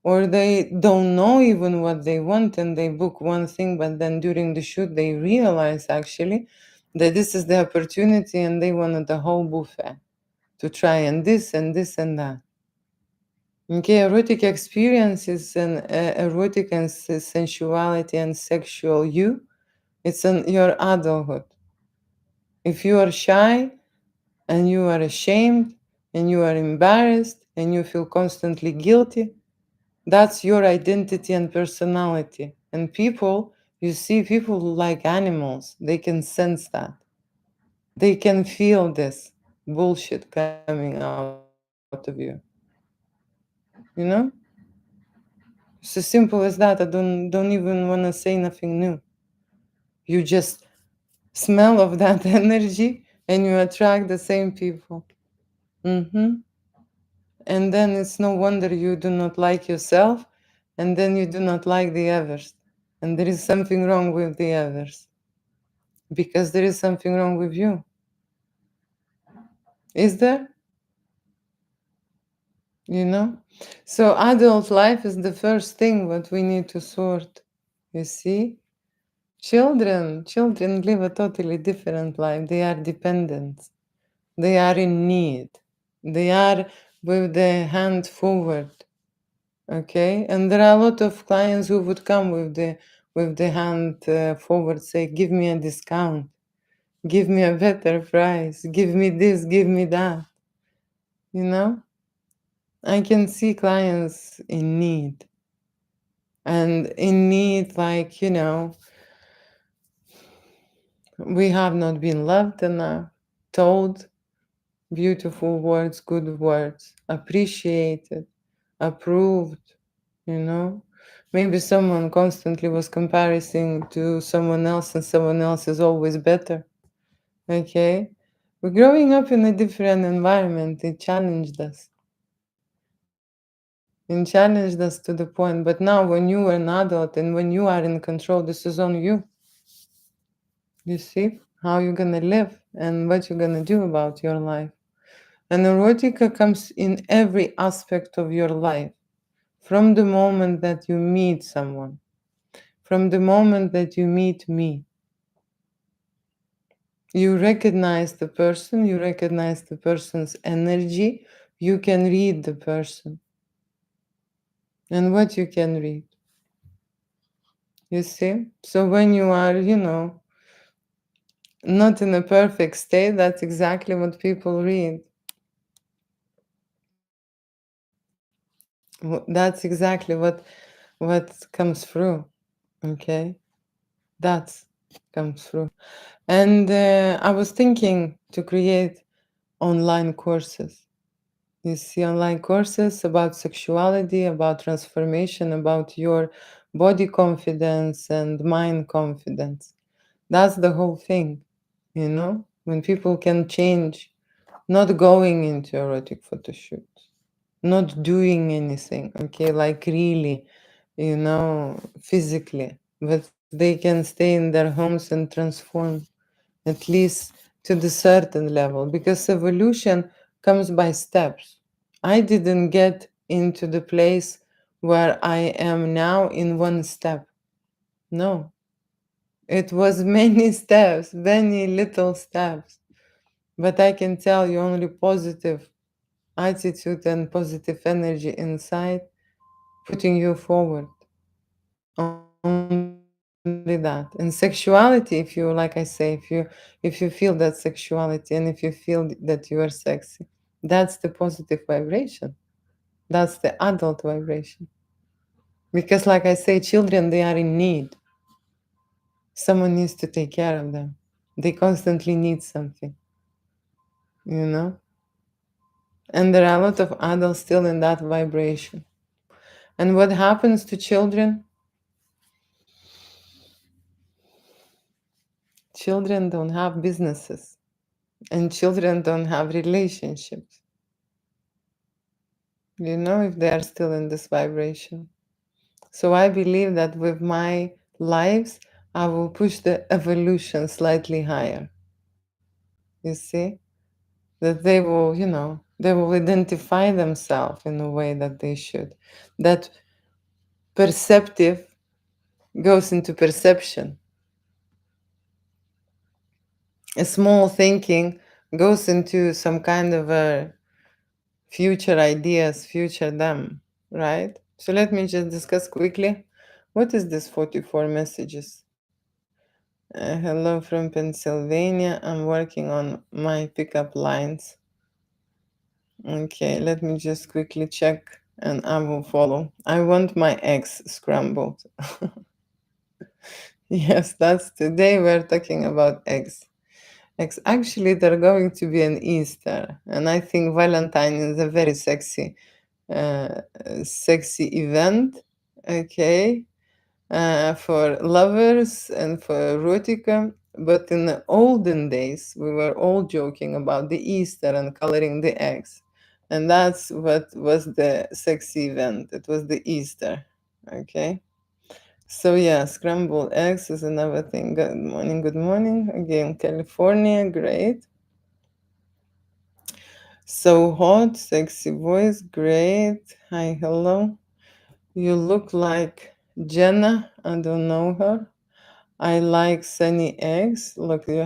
Or they don't know even what they want and they book one thing, but then during the shoot they realize actually that this is the opportunity and they wanted the whole buffet to try and this and this and that. Okay, erotic experiences and erotic and sensuality and sexual you, it's in your adulthood. If you are shy and you are ashamed and you are embarrassed and you feel constantly guilty, that's your identity and personality. And people, you see, people like animals, they can sense that. They can feel this bullshit coming out of you. You know? It's as simple as that. I don't even want to say nothing new. You just smell of that energy and you attract the same people. hmm And then it's no wonder you do not like yourself, and then you do not like the others. And there is something wrong with the others because there is something wrong with you. Is there? You know? So adult life is the first thing what we need to sort. You see? Children live a totally different life. They are dependent. They are in need. They are with the hand forward. Okay, and there are a lot of clients who would come with the hand forward, say, "Give me a discount, give me a better price, give me this, give me that." You know, I can see clients in need, and in need, like we have not been loved enough, told beautiful words, good words, appreciated, approved, you know. Maybe someone constantly was comparing to someone else and someone else is always better. Okay? We're growing up in a different environment. It challenged us. It challenged us to the point. But now when you are an adult and when you are in control, this is on you. You see how you're gonna live and what you're gonna do about your life. And erotica comes in every aspect of your life. From the moment that you meet someone, from the moment that you meet me, you recognize the person, you recognize the person's energy, you can read the person. And what you can read, you see? So when you are, not in a perfect state, that's exactly what people read. That's exactly what comes through. Okay, that comes through. And I was thinking to create online courses. You see, online courses about sexuality, about transformation, about your body confidence and mind confidence. That's the whole thing, when people can change, not going into erotic photo shoots, not doing anything, okay, like really, physically, but they can stay in their homes and transform at least to the certain level, because evolution comes by steps. I didn't get into the place where I am now in one step. No, it was many steps, many little steps. But I can tell you only positive attitude and positive energy inside putting you forward. Only that. And sexuality, if you, like I say, if you feel that sexuality and if you feel that you are sexy, that's the positive vibration. That's the adult vibration. Because, like I say, children, they are in need. Someone needs to take care of them. They constantly need something, you know? And there are a lot of adults still in that vibration. And what happens to children? Children don't have businesses, and children don't have relationships, if they are still in this vibration. So I believe that with my lives, I will push the evolution slightly higher. You see? That they will identify themselves in a way that they should. That perceptive goes into perception. A small thinking goes into some kind of a future ideas, future them, right? So let me just discuss quickly. What is this 44 messages? Hello from Pennsylvania. I'm working on my pickup lines. Okay, let me just quickly check and I will follow. I want my eggs scrambled. Yes, that's today we're talking about eggs. Eggs. Actually, they're going to be an Easter, and I think Valentine is a very uh, sexy event. Okay, for lovers and for erotica. But in the olden days, we were all joking about the Easter and coloring the eggs. And that's what was the sexy event. It was the Easter. Okay. So yeah, scrambled eggs is another thing. Good morning, good morning. Again, California, great. So hot, sexy voice, great. Hi, hello. You look like Jenna. I don't know her. I like sunny eggs. Look, you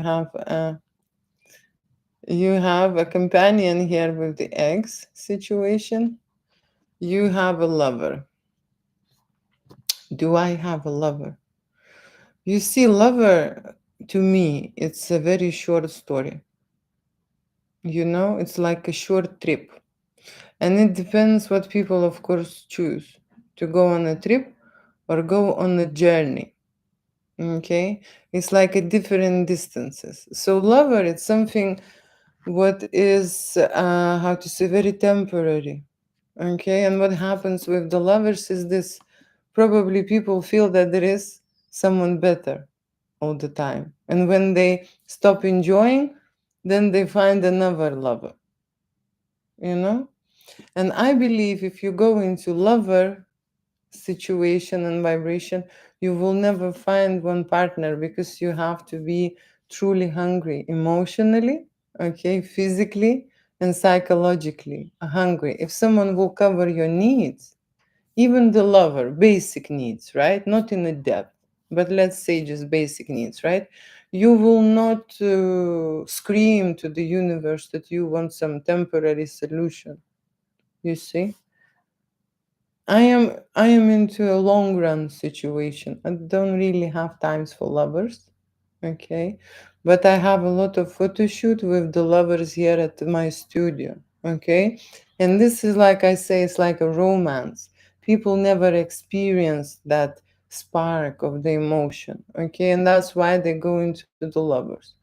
have a companion here with the eggs situation. You have a lover. Do I have a lover? You see, lover to me, it's a very short story. It's like a short trip. And it depends what people, of course, choose to go on a trip or go on a journey. Okay? It's like a different distances. So, lover, it's something what is, how to say, very temporary. Okay? And what happens with the lovers is this: probably people feel that there is someone better all the time. And when they stop enjoying, then they find another lover, you know? And I believe if you go into lover situation and vibration, You will never find one partner because you have to be truly hungry emotionally, okay, physically, and psychologically hungry. If someone will cover your needs, even the lover, basic needs, right? Not in a depth, but let's say just basic needs, right? You will not scream to the universe that you want some temporary solution. You see, I am into a long run situation. I don't really have times for lovers, okay? But I have a lot of photo shoot with the lovers here at my studio, okay? And this is, like I say, it's like a romance. People never experience that spark of the emotion, okay? And that's why they go into the lovers.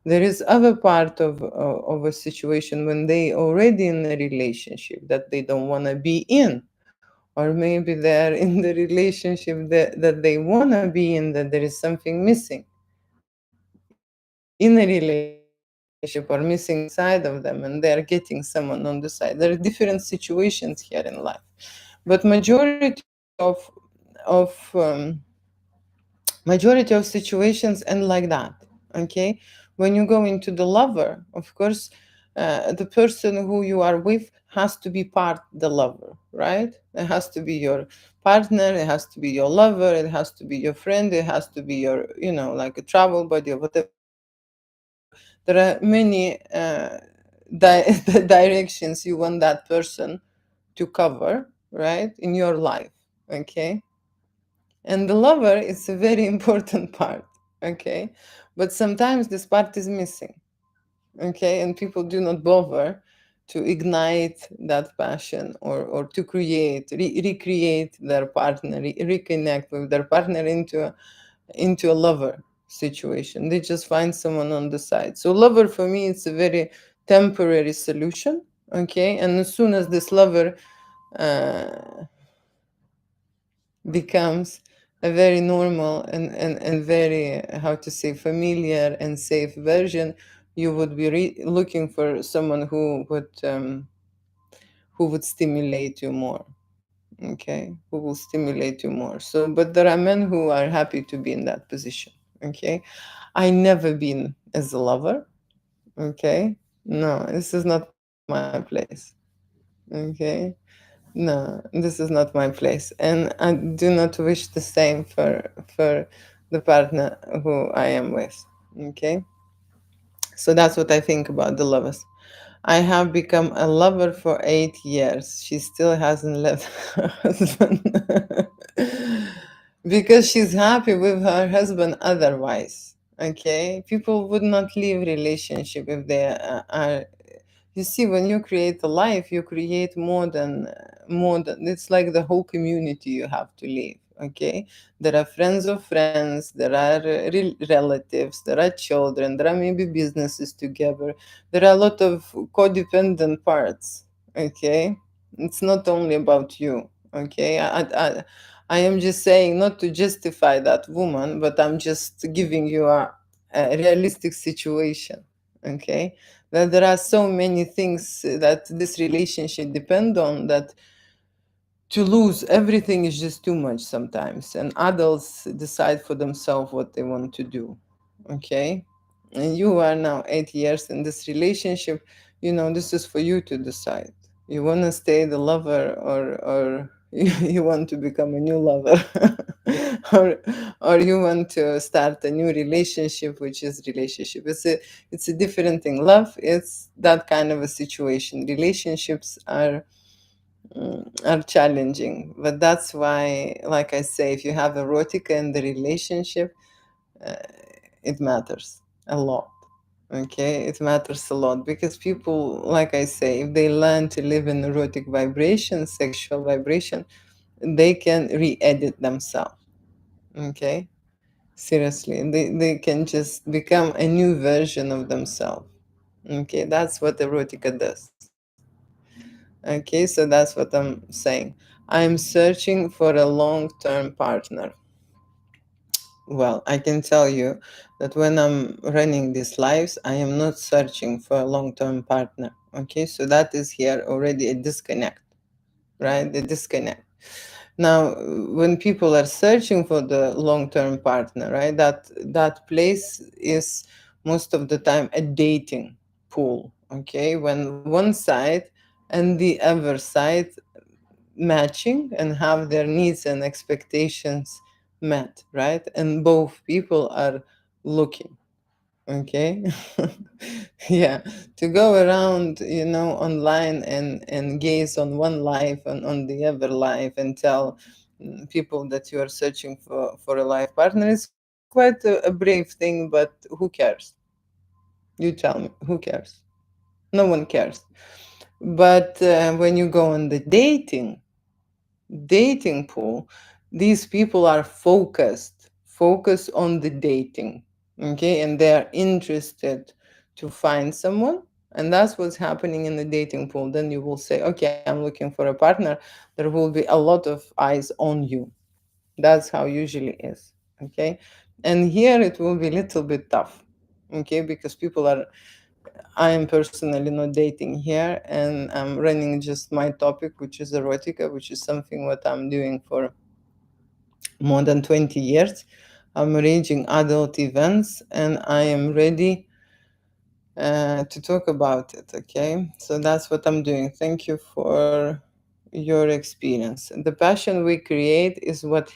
There is other part of a situation when they already in a relationship that they don't want to be in, or maybe they're in the relationship that they want to be in, that there is something missing in a relationship or missing inside of them, and they're getting someone on the side. There are different situations here in life, but of majority of situations end like that, okay? When you go into the lover, of course, the person who you are with has to be part the lover, right? It has to be your partner, it has to be your lover, it has to be your friend, it has to be your, like a travel buddy or whatever. There are many directions you want that person to cover, right, in your life, okay? And the lover is a very important part, okay? But sometimes this part is missing, okay? And people do not bother to ignite that passion, or to recreate their partner, reconnect with their partner into a lover situation. They just find someone on the side. So lover for me, it's a very temporary solution, okay? And as soon as this lover uh, becomes a very normal and very, how to say, familiar and safe version, you would be looking for someone who would stimulate you more, okay, who will stimulate you more. So, but there are men who are happy to be in that position, okay? I never been as a lover, okay? No, this is not my place, okay? No, this is not my place, and I do not wish the same for the partner who I am with. Okay, so that's what I think about the lovers. I have become a lover for 8 years. She still hasn't left her husband because she's happy with her husband otherwise. Okay, people would not leave relationship if they are. You see, when you create a life, you create more than it's like the whole community you have to live, okay? There are friends of friends, there are relatives, there are children, there are maybe businesses together, there are a lot of codependent parts, okay? It's not only about you, okay? I am just saying, not to justify that woman, but I'm just giving you a realistic situation, okay? That there are so many things that this relationship depend on, that to lose everything is just too much sometimes, and adults decide for themselves what they want to do, okay? And you are now 8 years in this relationship, this is for you to decide. You want to stay the lover, or you want to become a new lover, or you want to start a new relationship, which is relationship. It's a different thing. Love is that kind of a situation. Relationships are challenging, but that's why, like I say, if you have erotica in the relationship, uh, it matters a lot, okay? It matters a lot, because people, like I say, if they learn to live in erotic vibration, sexual vibration, they can re-edit themselves, okay? Seriously, they can just become a new version of themselves, okay? That's what erotica does. Okay, so that's what I'm saying. I'm searching for a long-term partner. Well, I can tell you that when I'm running these lives, I am not searching for a long-term partner. Okay, so that is here already a disconnect, right? The disconnect. Now, when people are searching for the long-term partner, right, that place is most of the time a dating pool. Okay, when one side and the other side matching and have their needs and expectations met, right, and both people are looking. Okay. Yeah, to go around, online and gaze on one life and on the other life and tell people that you are searching for a life partner is quite a brave thing, but who cares? You tell me, who cares? No one cares. But when you go on the dating pool, these people are focused on the dating. Okay, and they are interested to find someone, and that's what's happening in the dating pool. Then you will say, okay, I'm looking for a partner. There will be a lot of eyes on you. That's how usually is. Okay, and here it will be a little bit tough. Okay, because people are, I am personally not dating here, and I'm running just my topic, which is erotica, which is something what I'm doing for more than 20 years. I'm arranging adult events, and I am ready to talk about it. Okay, so that's what I'm doing. Thank you for your experience. The passion we create is what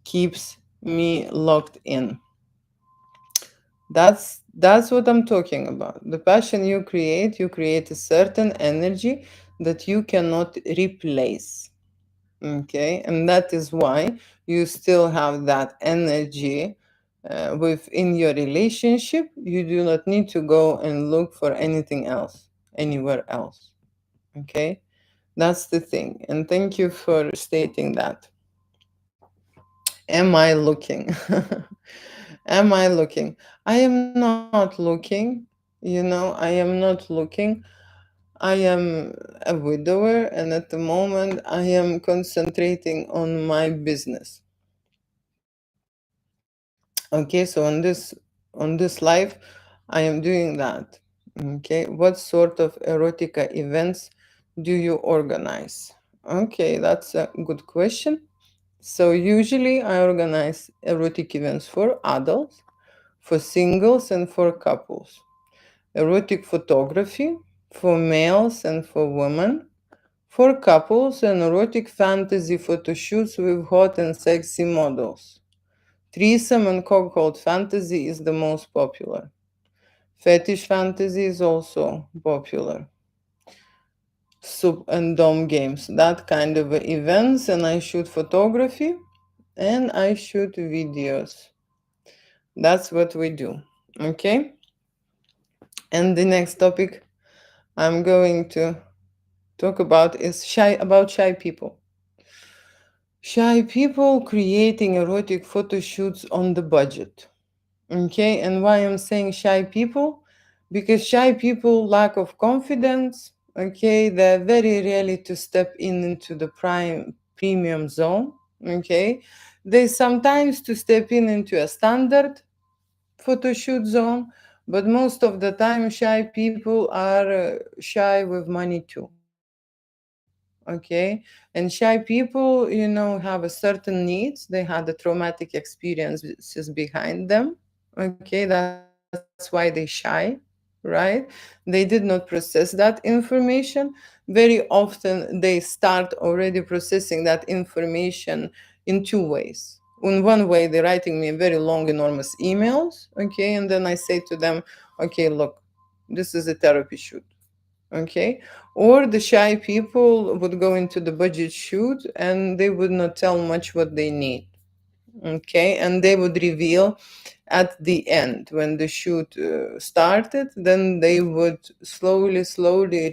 keeps me locked in. That's what I'm talking about. The passion you create a certain energy that you cannot replace. Okay, and that is why you still have that energy within your relationship. You do not need to go and look for anything else, anywhere else. Okay, that's the thing. And thank you for stating that. Am I looking? Am I looking? I am not looking. I am not looking. I am a widower, and at the moment, I am concentrating on my business. Okay, so on this life, I am doing that. Okay, what sort of erotica events do you organize? Okay, that's a good question. So usually I organize erotic events for adults, for singles, and for couples. Erotic photography for males and for women. For couples, and erotic fantasy photo shoots with hot and sexy models. Threesome and cockhold fantasy is the most popular. Fetish fantasy is also popular. Soup and dome games, that kind of events, and I shoot photography and I shoot videos. That's what we do. Okay? And the next topic I'm going to talk about is shy people. Shy people creating erotic photo shoots on the budget. Okay, and why I'm saying shy people? Because shy people lack of confidence. Okay, they're very rarely to step into the prime premium zone. Okay, they sometimes to step into a standard photo shoot zone, but most of the time shy people are shy with money too. Okay, and shy people, have a certain needs. They had a traumatic experiences behind them. Okay, that's why they shy, right? They did not process that information. Very often they start already processing that information in two ways. In one way, they're writing me very long, enormous emails. Okay, and then I say to them, okay, look, this is a therapy shoot. Okay, or the shy people would go into the budget shoot and they would not tell much what they need. Okay, and they would reveal at the end when the shoot started, then they would slowly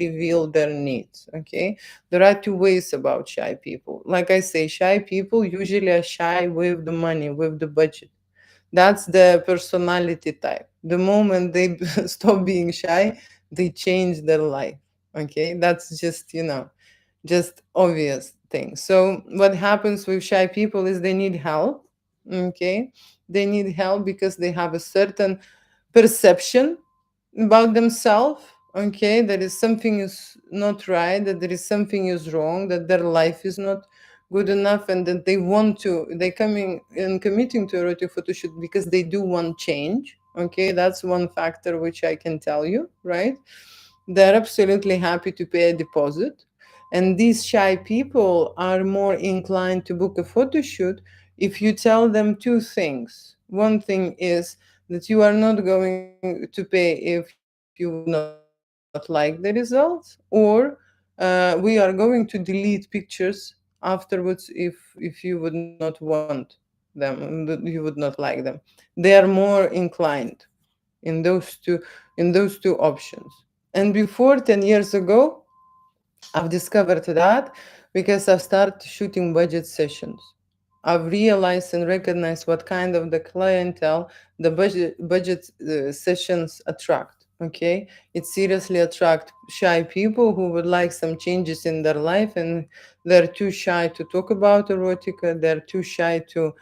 reveal their needs. Okay, there are two ways about shy people. Like I say, shy people usually are shy with the money, with the budget. That's the personality type. The moment they stop being shy, they change their life. Okay, that's just obvious thing. So what happens with shy people is they need help. Okay, they need help because they have a certain perception about themselves. Okay, that is something is not right, that there is something is wrong, that their life is not good enough, and that they coming and committing to erotic photo shoot because they do want change. Okay, that's one factor which I can tell you, right? They're absolutely happy to pay a deposit. And these shy people are more inclined to book a photo shoot if you tell them two things. One thing is that you are not going to pay if you would not like the results, or we are going to delete pictures afterwards if you would not want you would not like them. They are more inclined in those two options. And before 10 years ago, I've discovered that because I've started shooting budget sessions. I've realized and recognized what kind of the clientele the budget sessions attract. Okay, it seriously attract shy people who would like some changes in their life, and they're too shy to talk about erotica. They're too shy to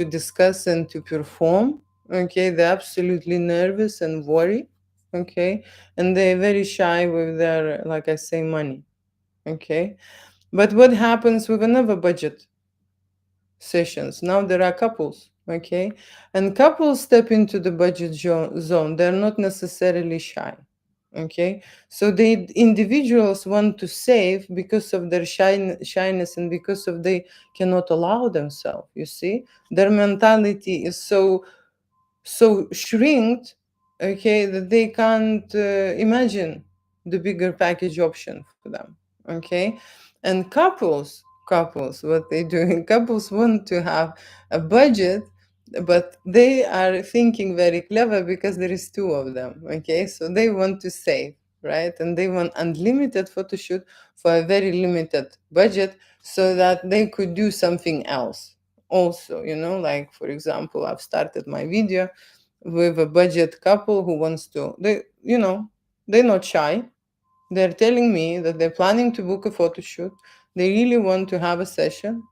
discuss and to perform. Okay, they're absolutely nervous and worry. Okay, and they're very shy with their, like I say, money. Okay, but what happens with another budget sessions? Now there are couples. Okay, and couples step into the zone. They're not necessarily shy. Okay, so the individuals want to save because of their shyness, and because of they cannot allow themselves. You see, their mentality is so shrinked, okay, that they can't imagine the bigger package option for them. Okay, and couples, what they do in couples want to have a budget, but they are thinking very clever because there is two of them. Okay, so they want to save, right? And they want unlimited photo shoot for a very limited budget, so that they could do something else also, like, for example, I've started my video with a budget couple who wants to, they're not shy. They're telling me that they're planning to book a photo shoot. They really want to have a session.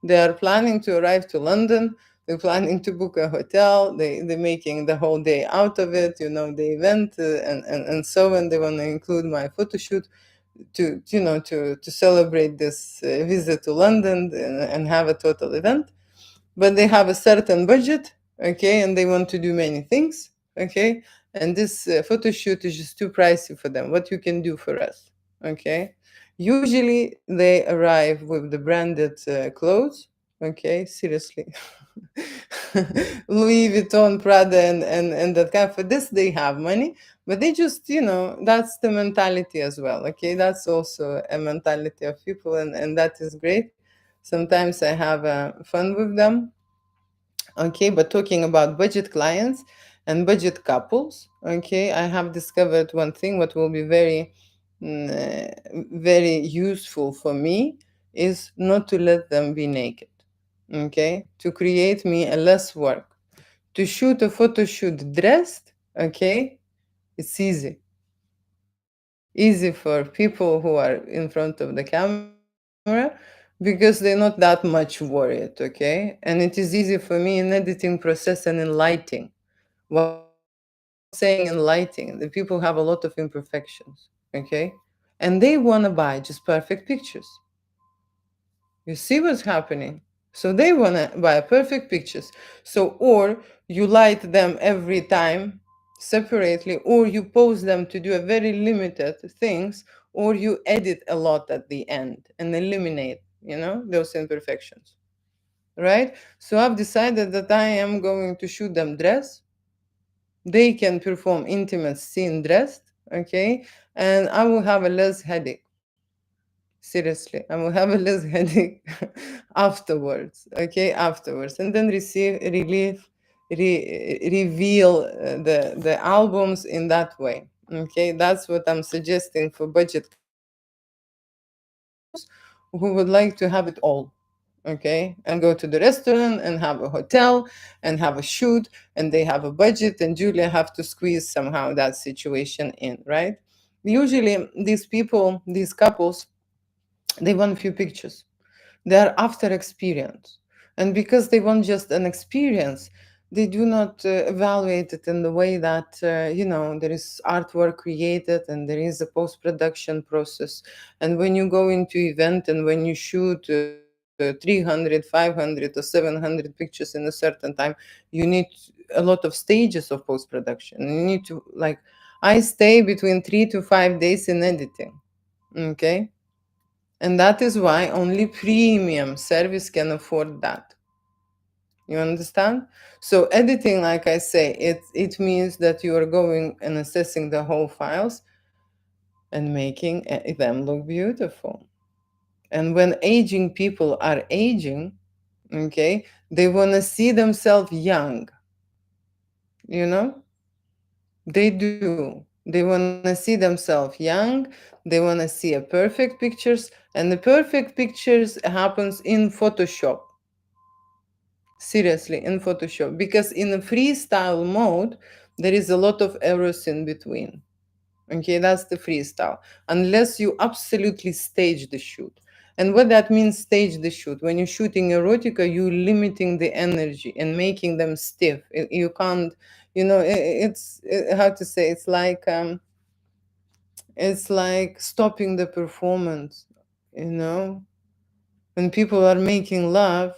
They are planning to arrive to London. They're planning to book a hotel. They're making the whole day out of it, the event, and so on. They want to include my photo shoot to celebrate this visit to London, and have a total event. But they have a certain budget, okay, and they want to do many things, okay, and this photo shoot is just too pricey for them. What you can do for us? Okay, usually they arrive with the branded clothes. Okay, seriously. Louis Vuitton, Prada, and that kind. For this they have money, but they just, that's the mentality as well. Okay, that's also a mentality of people, and that is great. Sometimes I have fun with them. Okay, but talking about budget clients and budget couples, okay, I have discovered one thing what will be very useful for me is not to let them be naked. Okay, to create me a less work. To shoot a photo shoot dressed, okay, it's easy for people who are in front of the camera, because they're not that much worried. Okay, and it is easy for me in editing process and in lighting. Why I'm saying in lighting, the people have a lot of imperfections. Okay, and they want to buy just perfect pictures. You see what's happening? So they want to buy perfect pictures. So, or you light them every time separately, or you pose them to do a very limited things, or you edit a lot at the end and eliminate, those imperfections. Right? So I've decided that I am going to shoot them dressed. They can perform intimate scene dressed, okay? And I will have a less headache. Seriously, I will have a less headache afterwards, okay? Afterwards, and then reveal the albums in that way. Okay, that's what I'm suggesting for budget couples who would like to have it all. Okay, and go to the restaurant and have a hotel and have a shoot, and they have a budget, and Julia have to squeeze somehow that situation in, right? Usually these couples, they want few pictures. They are after experience. And because they want just an experience, they do not evaluate it in the way that, there is artwork created and there is a post production process. And when you go into event and when you shoot 300, 500, or 700 pictures in a certain time, you need a lot of stages of post production. You need to, like, I stay between 3 to 5 days in editing. Okay. And that is why only premium service can afford that. You understand? So editing, like I say, it means that you are going and assessing the whole files and making them look beautiful. And when aging people are aging, okay, they want to see themselves young, you know? They do. They want to see themselves young. They want to see a perfect pictures, and the perfect pictures happens in Photoshop. Seriously, in Photoshop, because in a freestyle mode there is a lot of errors in between. Okay, that's the freestyle. Unless you absolutely stage the shoot. And what that means, stage the shoot. When you're shooting erotica, you're limiting the energy and making them stiff. You can't, it's how to say. It's like stopping the performance. You know, when people are making love,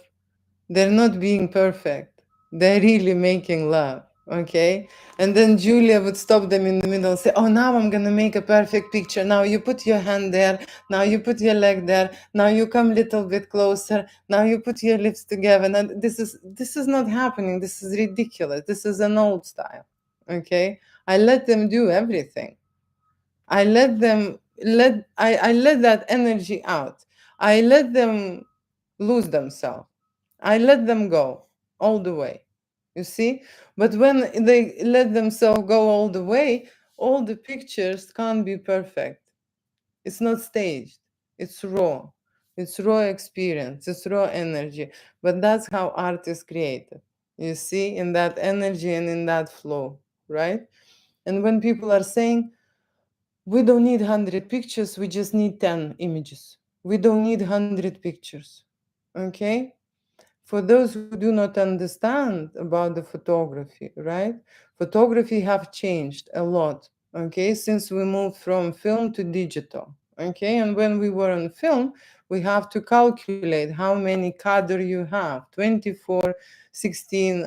they're not being perfect. They're really making love. Okay. And then Julia would stop them in the middle and say, "Oh, now I'm going to make a perfect picture. Now you put your hand there. Now you put your leg there. Now you come a little bit closer. Now you put your lips together." And this is not happening. This is ridiculous. This is an old style. Okay. I let them do everything. I let them I let that energy out. I let them lose themselves. I let them go all the way. You see? But when they let themselves go all the way, all the pictures can't be perfect. It's not staged. It's raw. It's raw experience. It's raw energy. But that's how art is created. You see, in that energy and in that flow, right? And when people are saying, we don't need 100 pictures, we just need 10 images. We don't need 100 pictures. Okay? For those who do not understand about the photography, right? Photography have changed a lot, okay, since we moved from film to digital, okay? And when we were on film, we have to calculate how many cadre you have, 24, 16,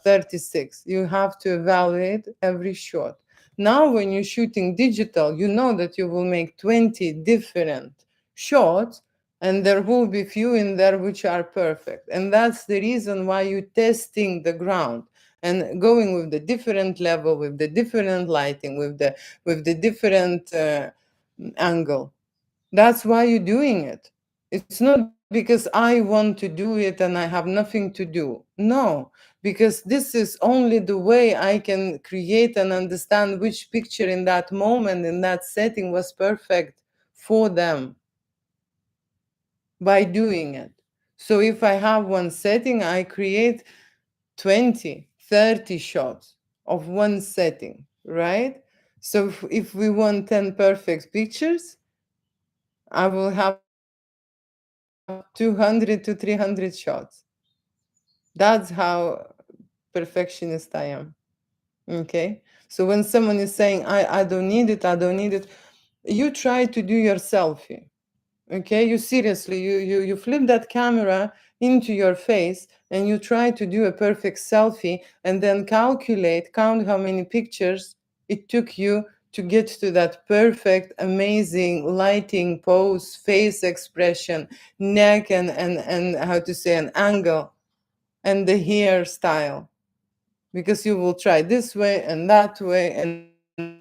36. You have to evaluate every shot. Now, when you're shooting digital, you know that you will make 20 different shots, and there will be few in there which are perfect. And that's the reason why you're testing the ground and going with the different level, with the different lighting, with the different angle. That's why you're doing it. It's not because I want to do it and I have nothing to do. No, because this is only the way I can create and understand which picture in that moment, in that setting was perfect for them by doing it. So if I have one setting, I create 20, 30 shots of one setting, right? So if we want 10 perfect pictures, I will have 200 to 300 shots. That's how perfectionist I am. Okay. So when someone is saying, I don't need it, I don't need it, you try to do your selfie. Okay, you seriously, you flip that camera into your face and you try to do a perfect selfie and then count how many pictures it took you to get to that perfect, amazing lighting, pose, face expression, neck, and how to say, an angle, and the hairstyle. Because you will try this way and that way and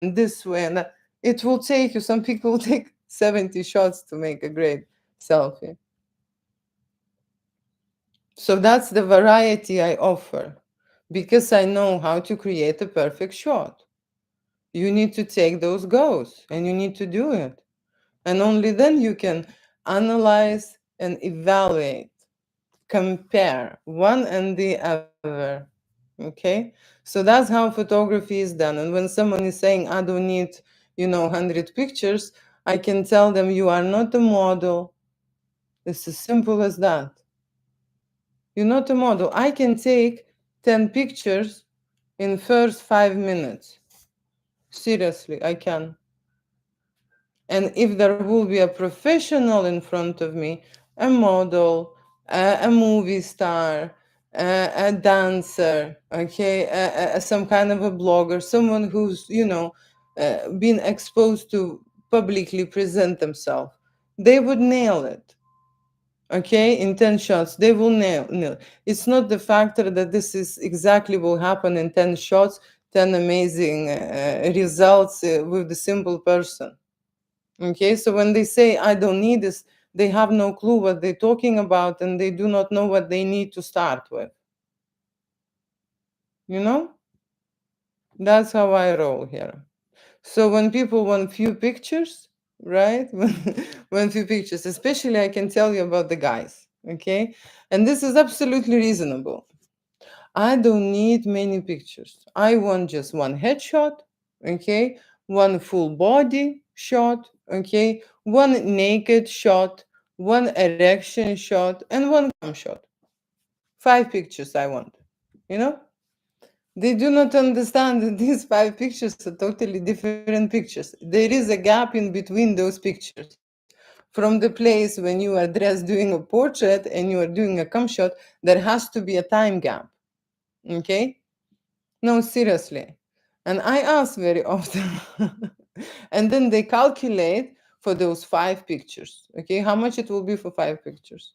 this way and that. It will take you, some people will take 70 shots to make a great selfie. So that's the variety I offer, because I know how to create a perfect shot. You need to take those goals and you need to do it. And only then you can analyze and evaluate, compare one and the other. Okay? So that's how photography is done. And when someone is saying, I don't need, 100 pictures, I can tell them, you are not a model. It's as simple as that. You're not a model. I can take 10 pictures in first 5 minutes. Seriously, I can. And if there will be a professional in front of me, a model, a movie star, a dancer, okay, some kind of a blogger, someone who's, been exposed to publicly present themselves, they would nail it. Okay, in 10 shots, they will nail. It's not the factor that this is exactly will happen in 10 shots, 10 amazing results with the simple person. Okay, so when they say, I don't need this, they have no clue what they're talking about and they do not know what they need to start with. You know, that's how I roll here. So when people want few pictures, right? When few pictures, especially I can tell you about the guys, okay? And this is absolutely reasonable. I don't need many pictures. I want just one headshot, okay? One full body shot, okay? One naked shot, one erection shot, and one cum shot. 5 pictures I want, you know? They do not understand that these 5 pictures are totally different pictures. There is a gap in between those pictures. From the place when you are dressed doing a portrait and you are doing a cum shot, there has to be a time gap. Okay? No, seriously. And I ask very often. And then they calculate for those 5 pictures. Okay, how much it will be for 5 pictures?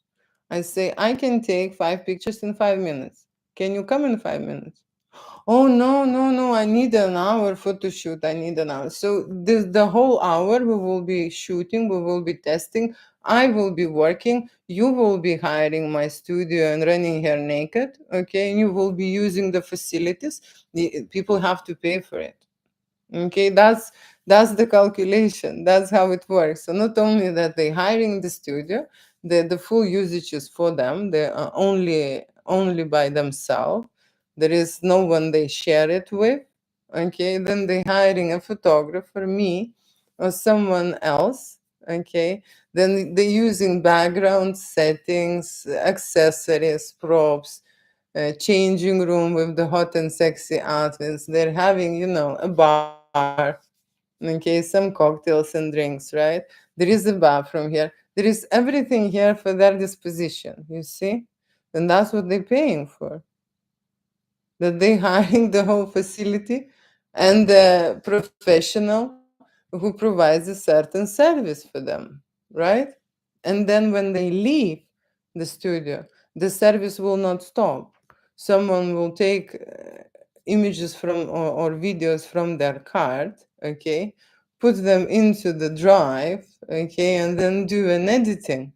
I say, I can take 5 pictures in 5 minutes. Can you come in 5 minutes? Oh no, no, no! I need an hour photo shoot. I need an hour. So the whole hour we will be shooting. We will be testing. I will be working. You will be hiring my studio and running here naked. Okay, and you will be using the facilities. People have to pay for it. Okay, that's the calculation. That's how it works. So not only that they hiring the studio, the full usage is for them. They are only by themselves. There is no one they share it with. Okay, then they hiring a photographer, me, or someone else. Okay, then they using background settings, accessories, props, changing room with the hot and sexy outfits. They're having, a bar, okay, some cocktails and drinks, right? There is a bathroom here. There is everything here for their disposition, you see? And that's what they're paying for. That they hiring the whole facility and the professional who provides a certain service for them, right? And then when they leave the studio, the service will not stop. Someone will take images from or videos from their card, okay, put them into the drive, okay, and then do an editing,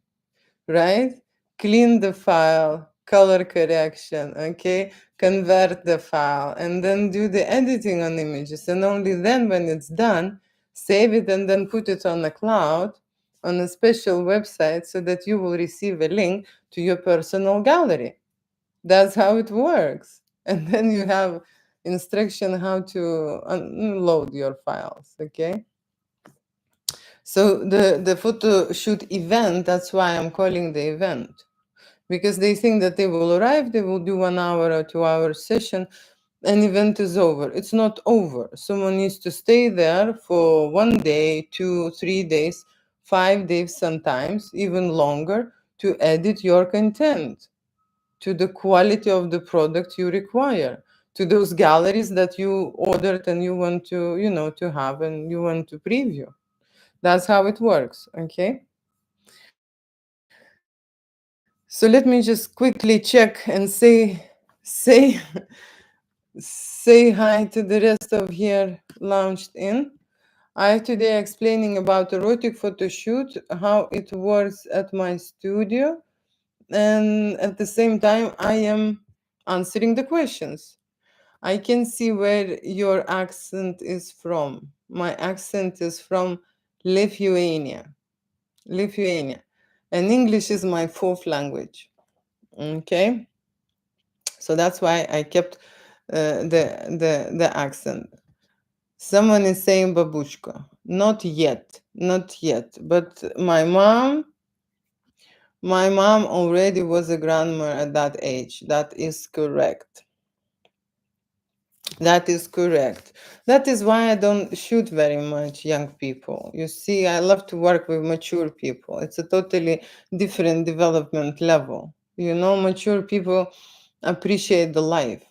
right? Clean the file, color correction, okay, convert the file, and then do the editing on images. And only then, when it's done, save it and then put it on the cloud on a special website so that you will receive a link to your personal gallery. That's how it works. And then you have instruction how to unload your files, okay? So the photo shoot event, that's why I'm calling the event. Because they think that they will arrive, they will do 1 hour or 2 hour session, and event is over. It's not over. Someone needs to stay there for 1 day, 2, 3 days, 5 days sometimes, even longer, to edit your content to the quality of the product you require, to those galleries that you ordered and you want to, to have and you want to preview. That's how it works, okay? So let me just quickly check and say say hi to the rest of here launched in. I today explaining about erotic photo shoot, how it works at my studio, and at the same time I am answering the questions. I can see where your accent is from. My accent is from Lithuania. Lithuania. And English is my fourth language. Okay? So that's why I kept the accent. Someone is saying babushka. Not yet. Not yet. But my mom already was a grandma at that age. That is correct. That is correct. That is why I don't shoot very much young people. You see, I love to work with mature people. It's a totally different development level. Mature people appreciate the life,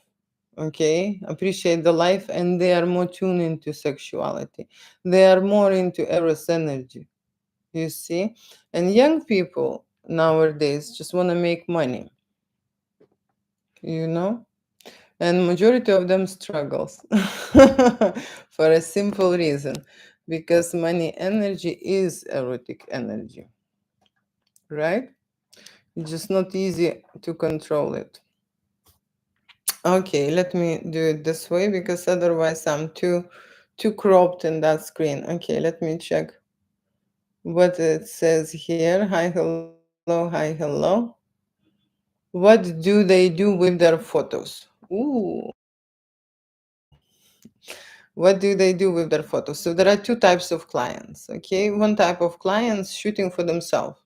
okay? Appreciate the life, and they are more tuned into sexuality. They are more into eros energy, you see? And young people nowadays just want to make money, you know? And majority of them struggles for a simple reason, because money energy is erotic energy, right? It's just not easy to control it. Okay, let me do it this way, because otherwise I'm too cropped in that screen. Okay, let me check what it says here. Hi, hello, hi, hello. What do they do with their photos? Ooh, what do they do with their photos? So there are two types of clients. Okay, one type of clients shooting for themselves.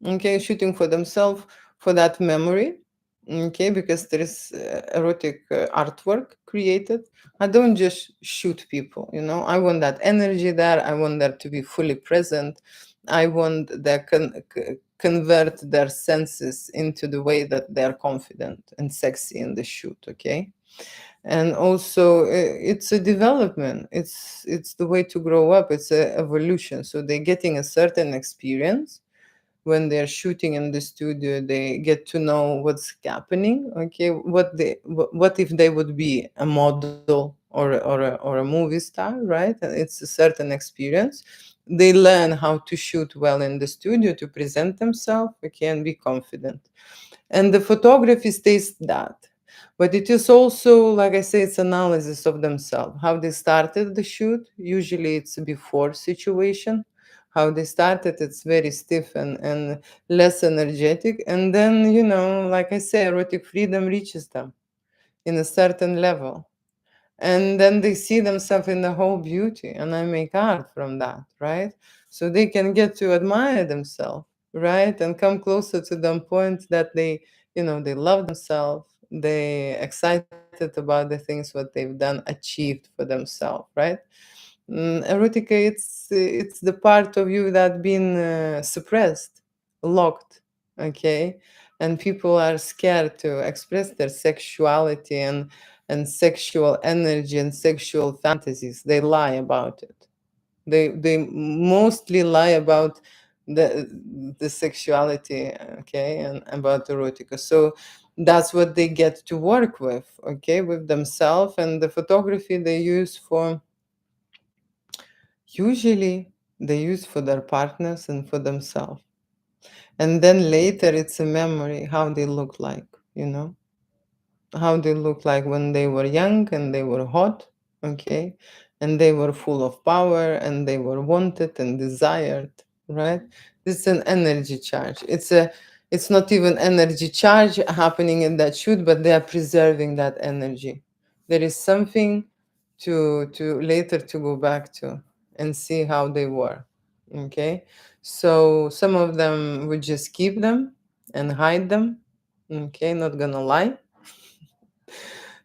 Okay, shooting for themselves for that memory. Okay, because there is erotic artwork created. I don't just shoot people. I want that energy there. I want there to be fully present. I want their convert their senses into the way that they are confident and sexy in the shoot. Okay, and also it's a development. It's the way to grow up. It's a evolution. So they're getting a certain experience when they're shooting in the studio. They get to know what's happening. Okay, what if they would be a model or a movie star, right? And it's a certain experience. They learn how to shoot well in the studio, to present themselves, okay, and be confident. And the photography stays that, but it is also, like I say, it's analysis of themselves, how they started the shoot. Usually it's a before situation. How they started, it's very stiff and less energetic, and then, like I say, erotic freedom reaches them in a certain level, and then they see themselves in the whole beauty, and I make art from that, right? So they can get to admire themselves, right, and come closer to the point that they love themselves. They excited about the things what they've done, achieved for themselves, right? Erotica, it's the part of you that been suppressed, locked, okay, and people are scared to express their sexuality and sexual energy and sexual fantasies. They lie about it. They mostly lie about the the sexuality, okay, and about erotica. So that's what they get to work with, okay, with themselves. And the photography they use for, usually they use for their partners and for themselves. And then later it's a memory how they look like, how they look like when they were young and they were hot, okay, and they were full of power and they were wanted and desired, right? It's an energy charge. It's not even energy charge happening in that shoot, but they are preserving that energy. There is something to later to go back to and see how they were, okay. So some of them would just keep them and hide them, okay, not gonna lie.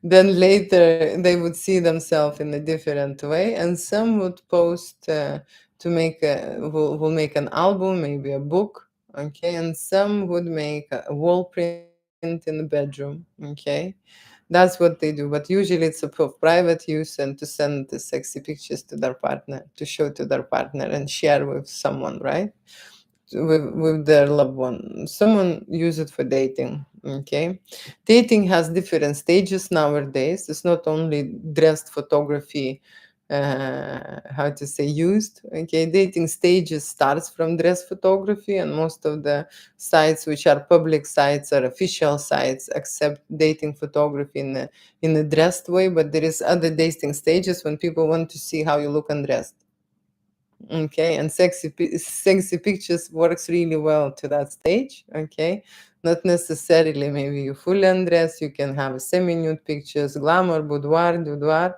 Then later they would see themselves in a different way, and some would post to make will make an album, maybe a book, okay, and some would make a wall print in the bedroom, okay. That's what they do, but usually it's for private use and to send the sexy pictures to their partner, to show to their partner and share with someone, right? With their loved one. Someone use it for dating. Okay, dating has different stages nowadays. It's not only dressed photography. How to say used? Okay, dating stages starts from dress photography, and most of the sites, which are public sites, are official sites, accept dating photography in a dressed way. But there is other dating stages when people want to see how you look undressed. Okay, and sexy pictures works really well to that stage. Okay, not necessarily maybe you fully undress. You can have semi-nude pictures, glamour, boudoir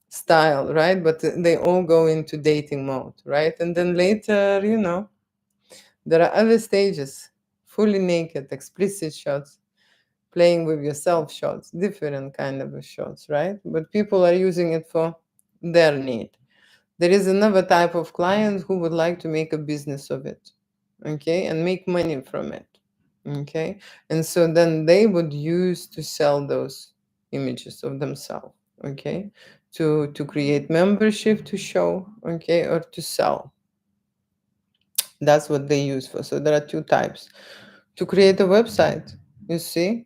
style, right? But they all go into dating mode, right? And then later, there are other stages: fully naked, explicit shots, playing with yourself shots, different kind of shots, right? But people are using it for their need. There is another type of client who would like to make a business of it, okay, and make money from it, okay. And so then they would use to sell those images of themselves, okay, to create membership, to show, okay, or to sell. That's what they use for. So there are two types. To create a website, you see,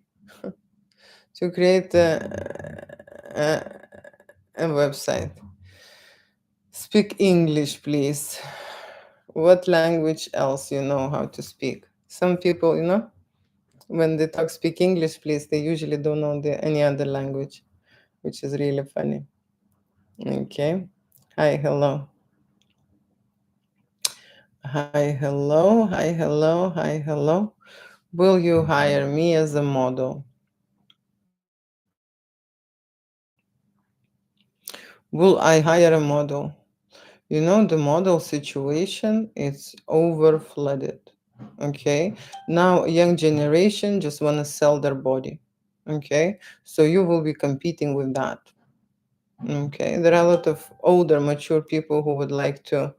to create a website. Speak English, please. What language else you know how to speak? Some people, when they talk speak English, please, they usually don't know any other language, which is really funny. Okay. Hi, hello. Hi, hello. Hi, hello. Hi, hello. Will you hire me as a model? Will I hire a model? The model situation, it's over flooded. Okay. Now young generation just want to sell their body. Okay. So you will be competing with that. Okay. There are a lot of older, mature people who would like to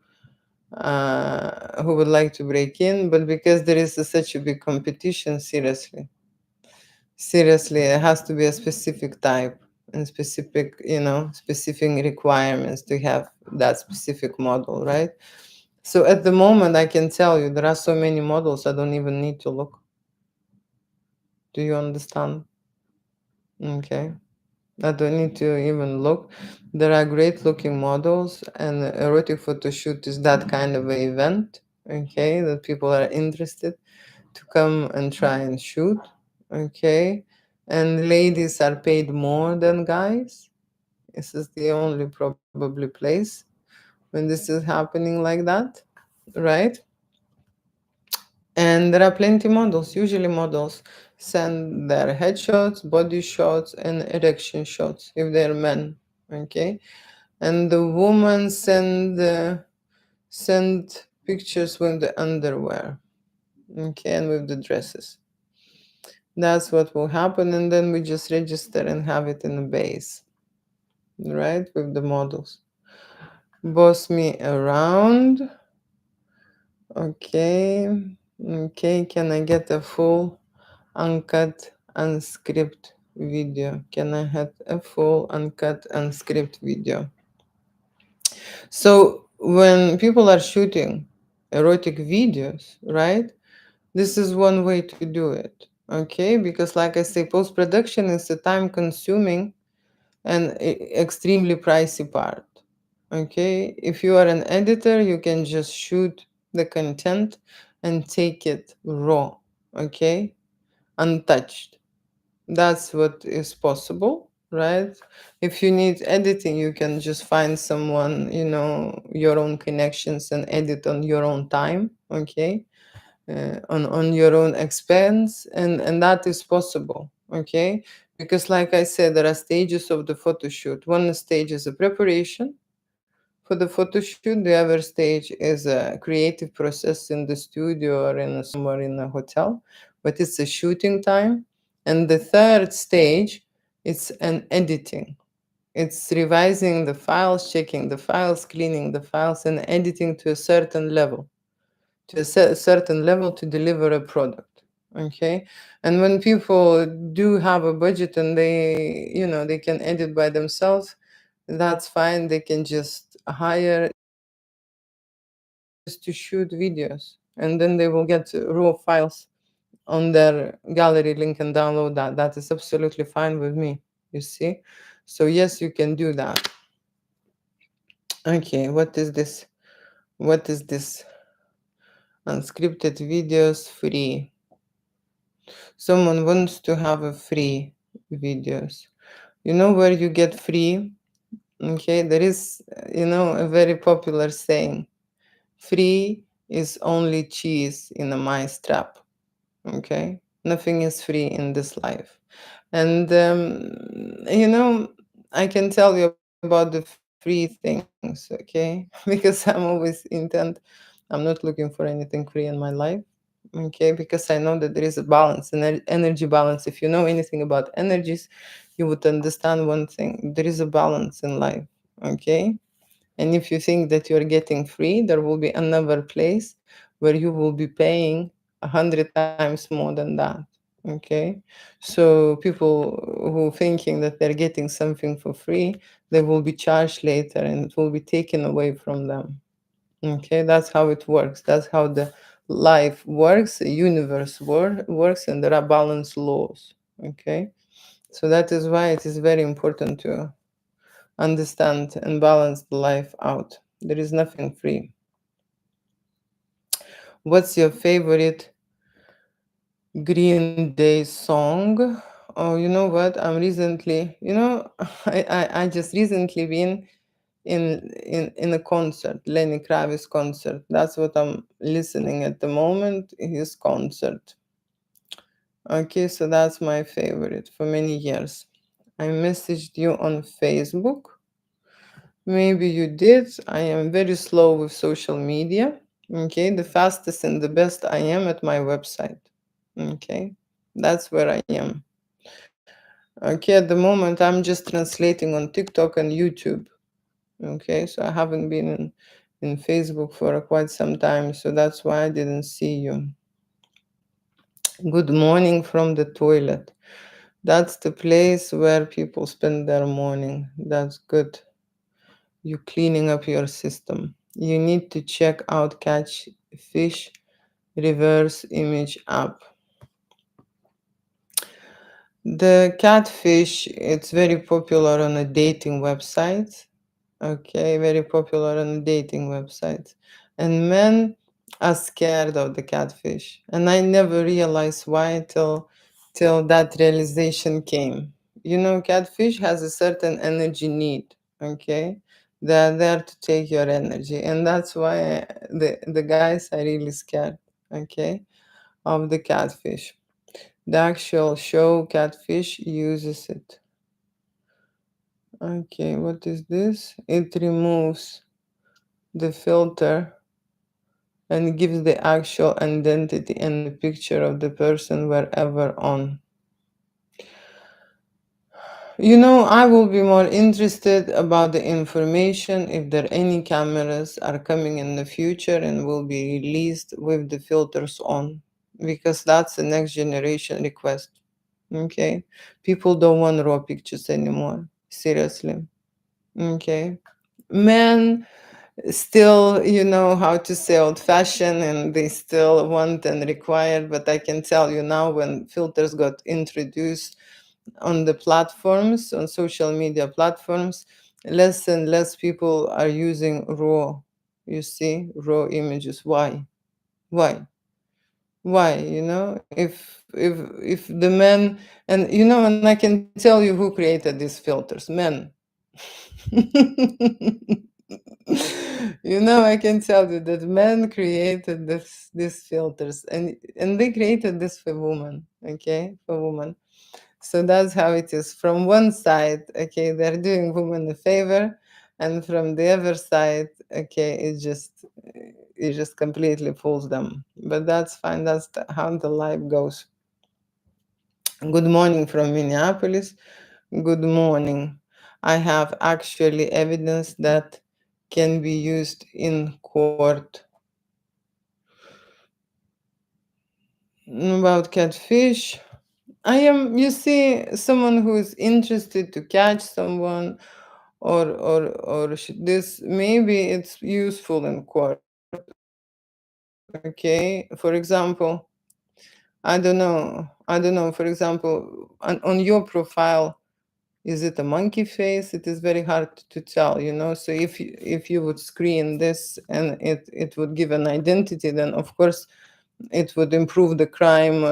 break in, but because there is such a big competition, seriously, it has to be a specific type and specific requirements to have that specific model, right? So at the moment, I can tell you there are so many models, I don't even need to look. Do you understand? Okay. I don't need to even look. There are great looking models, and erotic photo shoot is that kind of an event, okay, that people are interested to come and try and shoot, okay. And ladies are paid more than guys. This is the only probably place when this is happening like that, right? And there are plenty models. Usually models send their headshots, body shots, and erection shots if they're men, okay. And the woman send pictures with the underwear, okay, and with the dresses. That's what will happen, and then we just register and have it in a base, right, with the models. Boss me around. Okay. Okay, can I get a full uncut unscript video? Can I have a full uncut unscript video? So when people are shooting erotic videos, right, this is one way to do it, okay, because like I say, post-production is a time consuming and extremely pricey part, okay. If you are an editor, you can just shoot the content and take it raw, okay, untouched. That's what is possible, right? If you need editing, you can just find someone, your own connections, and edit on your own time, okay, on your own expense, and that is possible, okay. Because like I said, there are stages of the photo shoot. One stage is a preparation for the photo shoot. The other stage is a creative process in the studio or somewhere in a hotel, but it's a shooting time. And the third stage, it's an editing. It's revising the files, checking the files, cleaning the files, and editing to a certain level, to deliver a product, okay. And when people do have a budget and they can edit by themselves, that's fine. They can just hire just to shoot videos, and then they will get raw files on their gallery link and download that. That is absolutely fine with me, you see. So yes, you can do that. Okay, what is this unscripted videos free? Someone wants to have a free videos. You know where you get free? Okay, there is, a very popular saying: free is only cheese in a mice trap. Okay, nothing is free in this life. And I can tell you about the free things, okay? Because I'm always intent. I'm not looking for anything free in my life. Okay, because I know that there is a balance, an energy balance. If you know anything about energies, you would understand one thing: there is a balance in life. Okay, and if you think that you're getting free, there will be another place where you will be paying 100 times more than that. Okay, so people who thinking that they're getting something for free, they will be charged later and it will be taken away from them. Okay, that's how it works. That's how the life works, the universe works, and there are balance laws. Okay, so that is why it is very important to understand and balance the life out. There is nothing free. What's your favorite Green Day song? Oh, you know what? I'm recently, I just recently been in a concert, Lenny Kravitz concert. That's what I'm listening at the moment, his concert. Okay, so that's my favorite for many years. I messaged you on Facebook. Maybe you did. I am very slow with social media. Okay, the fastest and the best I am at my website. Okay, that's where I am. Okay, at the moment I'm just translating on TikTok and YouTube. Okay, so I haven't been in Facebook for quite some time, so that's why I didn't see you. Good morning from the toilet. That's the place where people spend their morning. That's good. You cleaning up your system. You need to check out Catch Fish reverse image app. The catfish, it's very popular on a dating website. Okay, very popular on dating websites. And men are scared of the catfish. And I never realized why till that realization came. You know, catfish has a certain energy need. Okay. They're there to take your energy. And that's why the guys are really scared, okay, of the catfish. The actual show catfish uses it. Okay, what is this? It removes the filter and gives the actual identity and the picture of the person wherever on. You know, I will be more interested about the information if there any cameras are coming in the future and will be released with the filters on, because that's the next generation request. Okay, people don't want raw pictures anymore. Seriously. Okay, men still, you know how to say old fashioned, and they still want and require, but I can tell you now, when filters got introduced on the platforms, on social media platforms, less and less people are using raw, you see, raw images. Why? You know, if the men, and you know, and I can tell you who created these filters: men. You know, I can tell you that men created these filters, and they created this for women. Okay, for women. So that's how it is. From one side, okay, they're doing women a favor, and from the other side, okay, it just completely fools them. But that's fine. That's how the life goes. Good morning from Minneapolis. Good morning. I have actually evidence that can be used in court. About catfish, I am, you see, someone who is interested to catch someone, or this, maybe it's useful in court. Okay, for example, I don't know. For example, on your profile, is it a monkey face? It is very hard to tell, you know. So if you would screen this and it would give an identity, then of course it would improve the crime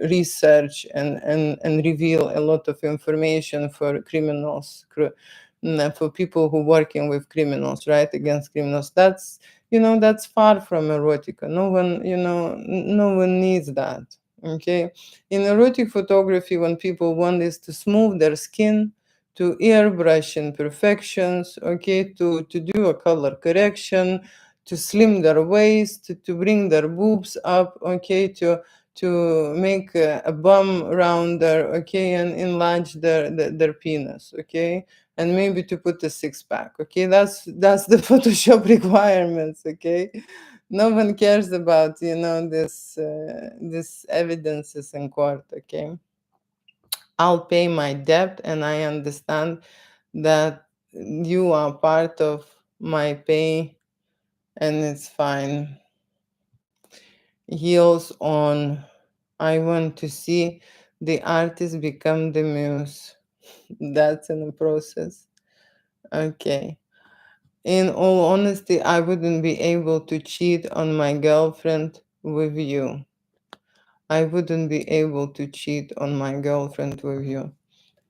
research and reveal a lot of information for criminals, for people who working with criminals, right, against criminals. That's, that's far from erotica. No one, no one needs that. Okay, in erotic photography, when people want is to smooth their skin, to airbrush imperfections, okay, to do a color correction, to slim their waist, to bring their boobs up, okay, to make a bum rounder, okay, and enlarge their penis, okay, and maybe to put a six pack, okay. That's the Photoshop requirements, okay. No one cares about, this evidences in court, okay. I'll pay my debt, and I understand that you are part of my pay, and it's fine. Heels on. I want to see the artist become the muse. That's in the process. Okay. In all honesty, I wouldn't be able to cheat on my girlfriend with you. I wouldn't be able to cheat on my girlfriend with you.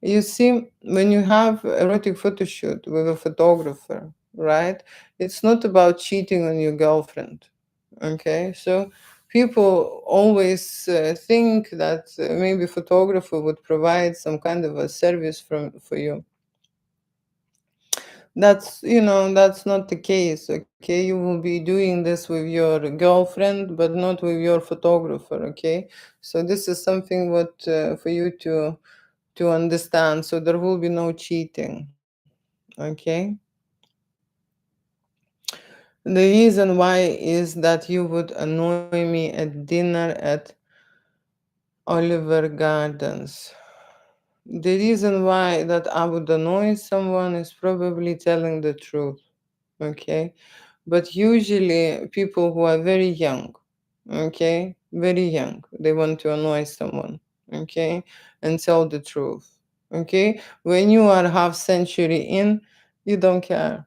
You see, when you have erotic photo shoot with a photographer, right? It's not about cheating on your girlfriend. Okay, so people always think that maybe photographer would provide some kind of a service for you. That's not the case. Okay, you will be doing this with your girlfriend, but not with your photographer. Okay, so this is something what for you to understand. So there will be no cheating. Okay. The reason why is that you would annoy me at dinner at Oliver Gardens. The reason why that I would annoy someone is probably telling the truth. Okay. But usually people who are very young, okay, very young, they want to annoy someone, okay, and tell the truth. Okay. When you are half century in, you don't care.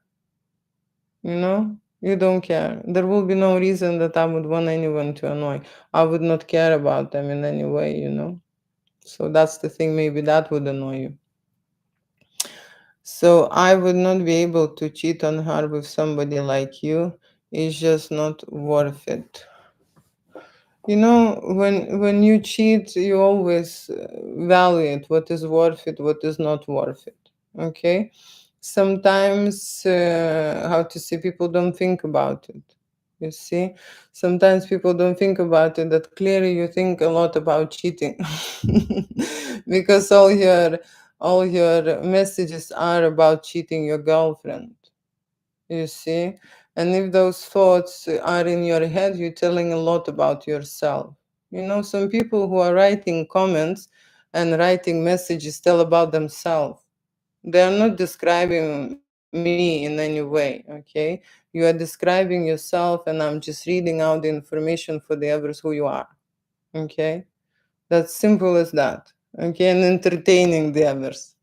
You don't care. There will be no reason that I would want anyone to annoy. I would not care about them in any way. So that's the thing, maybe that would annoy you. So I would not be able to cheat on her with somebody like you. It's just not worth it. When you cheat, you always evaluate what is worth it, what is not worth it. Okay. Sometimes, how to say, people don't think about it. You see, sometimes people don't think about it. That clearly you think a lot about cheating, because all your messages are about cheating your girlfriend. You see, and if those thoughts are in your head, you're telling a lot about yourself. Some people who are writing comments and writing messages tell about themselves. They are not describing me in any way, okay? You are describing yourself, and I'm just reading out the information for the others who you are, okay? That's simple as that, okay? And entertaining the others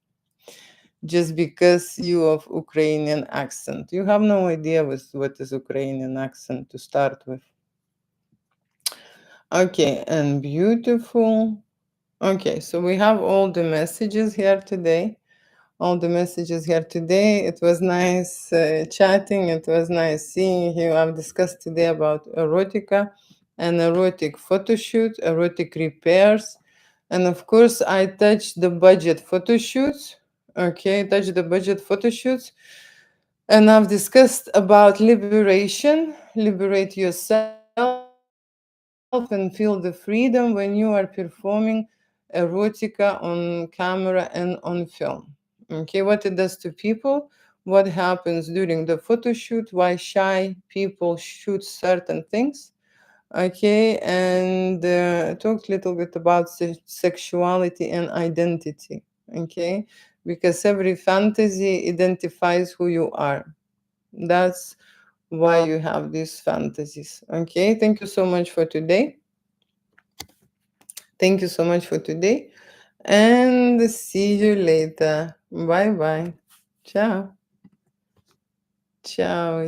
just because you have Ukrainian accent. You have no idea what is Ukrainian accent to start with. Okay, and beautiful. Okay, so we have all the messages here today. It was nice chatting. It was nice seeing you. I've discussed today about erotica and erotic photo shoot, erotic repairs. And of course, I touched the budget photo shoots. Okay, touch the budget photo shoots. And I've discussed about liberation, liberate yourself and feel the freedom when you are performing erotica on camera and on film. Okay, what it does to people, what happens during the photo shoot, why shy people shoot certain things. Okay, and talked a little bit about sexuality and identity. Okay, because every fantasy identifies who you are. That's why you have these fantasies. Okay, thank you so much for today. Thank you so much for today. And see you later. Bye bye. Ciao. Ciao.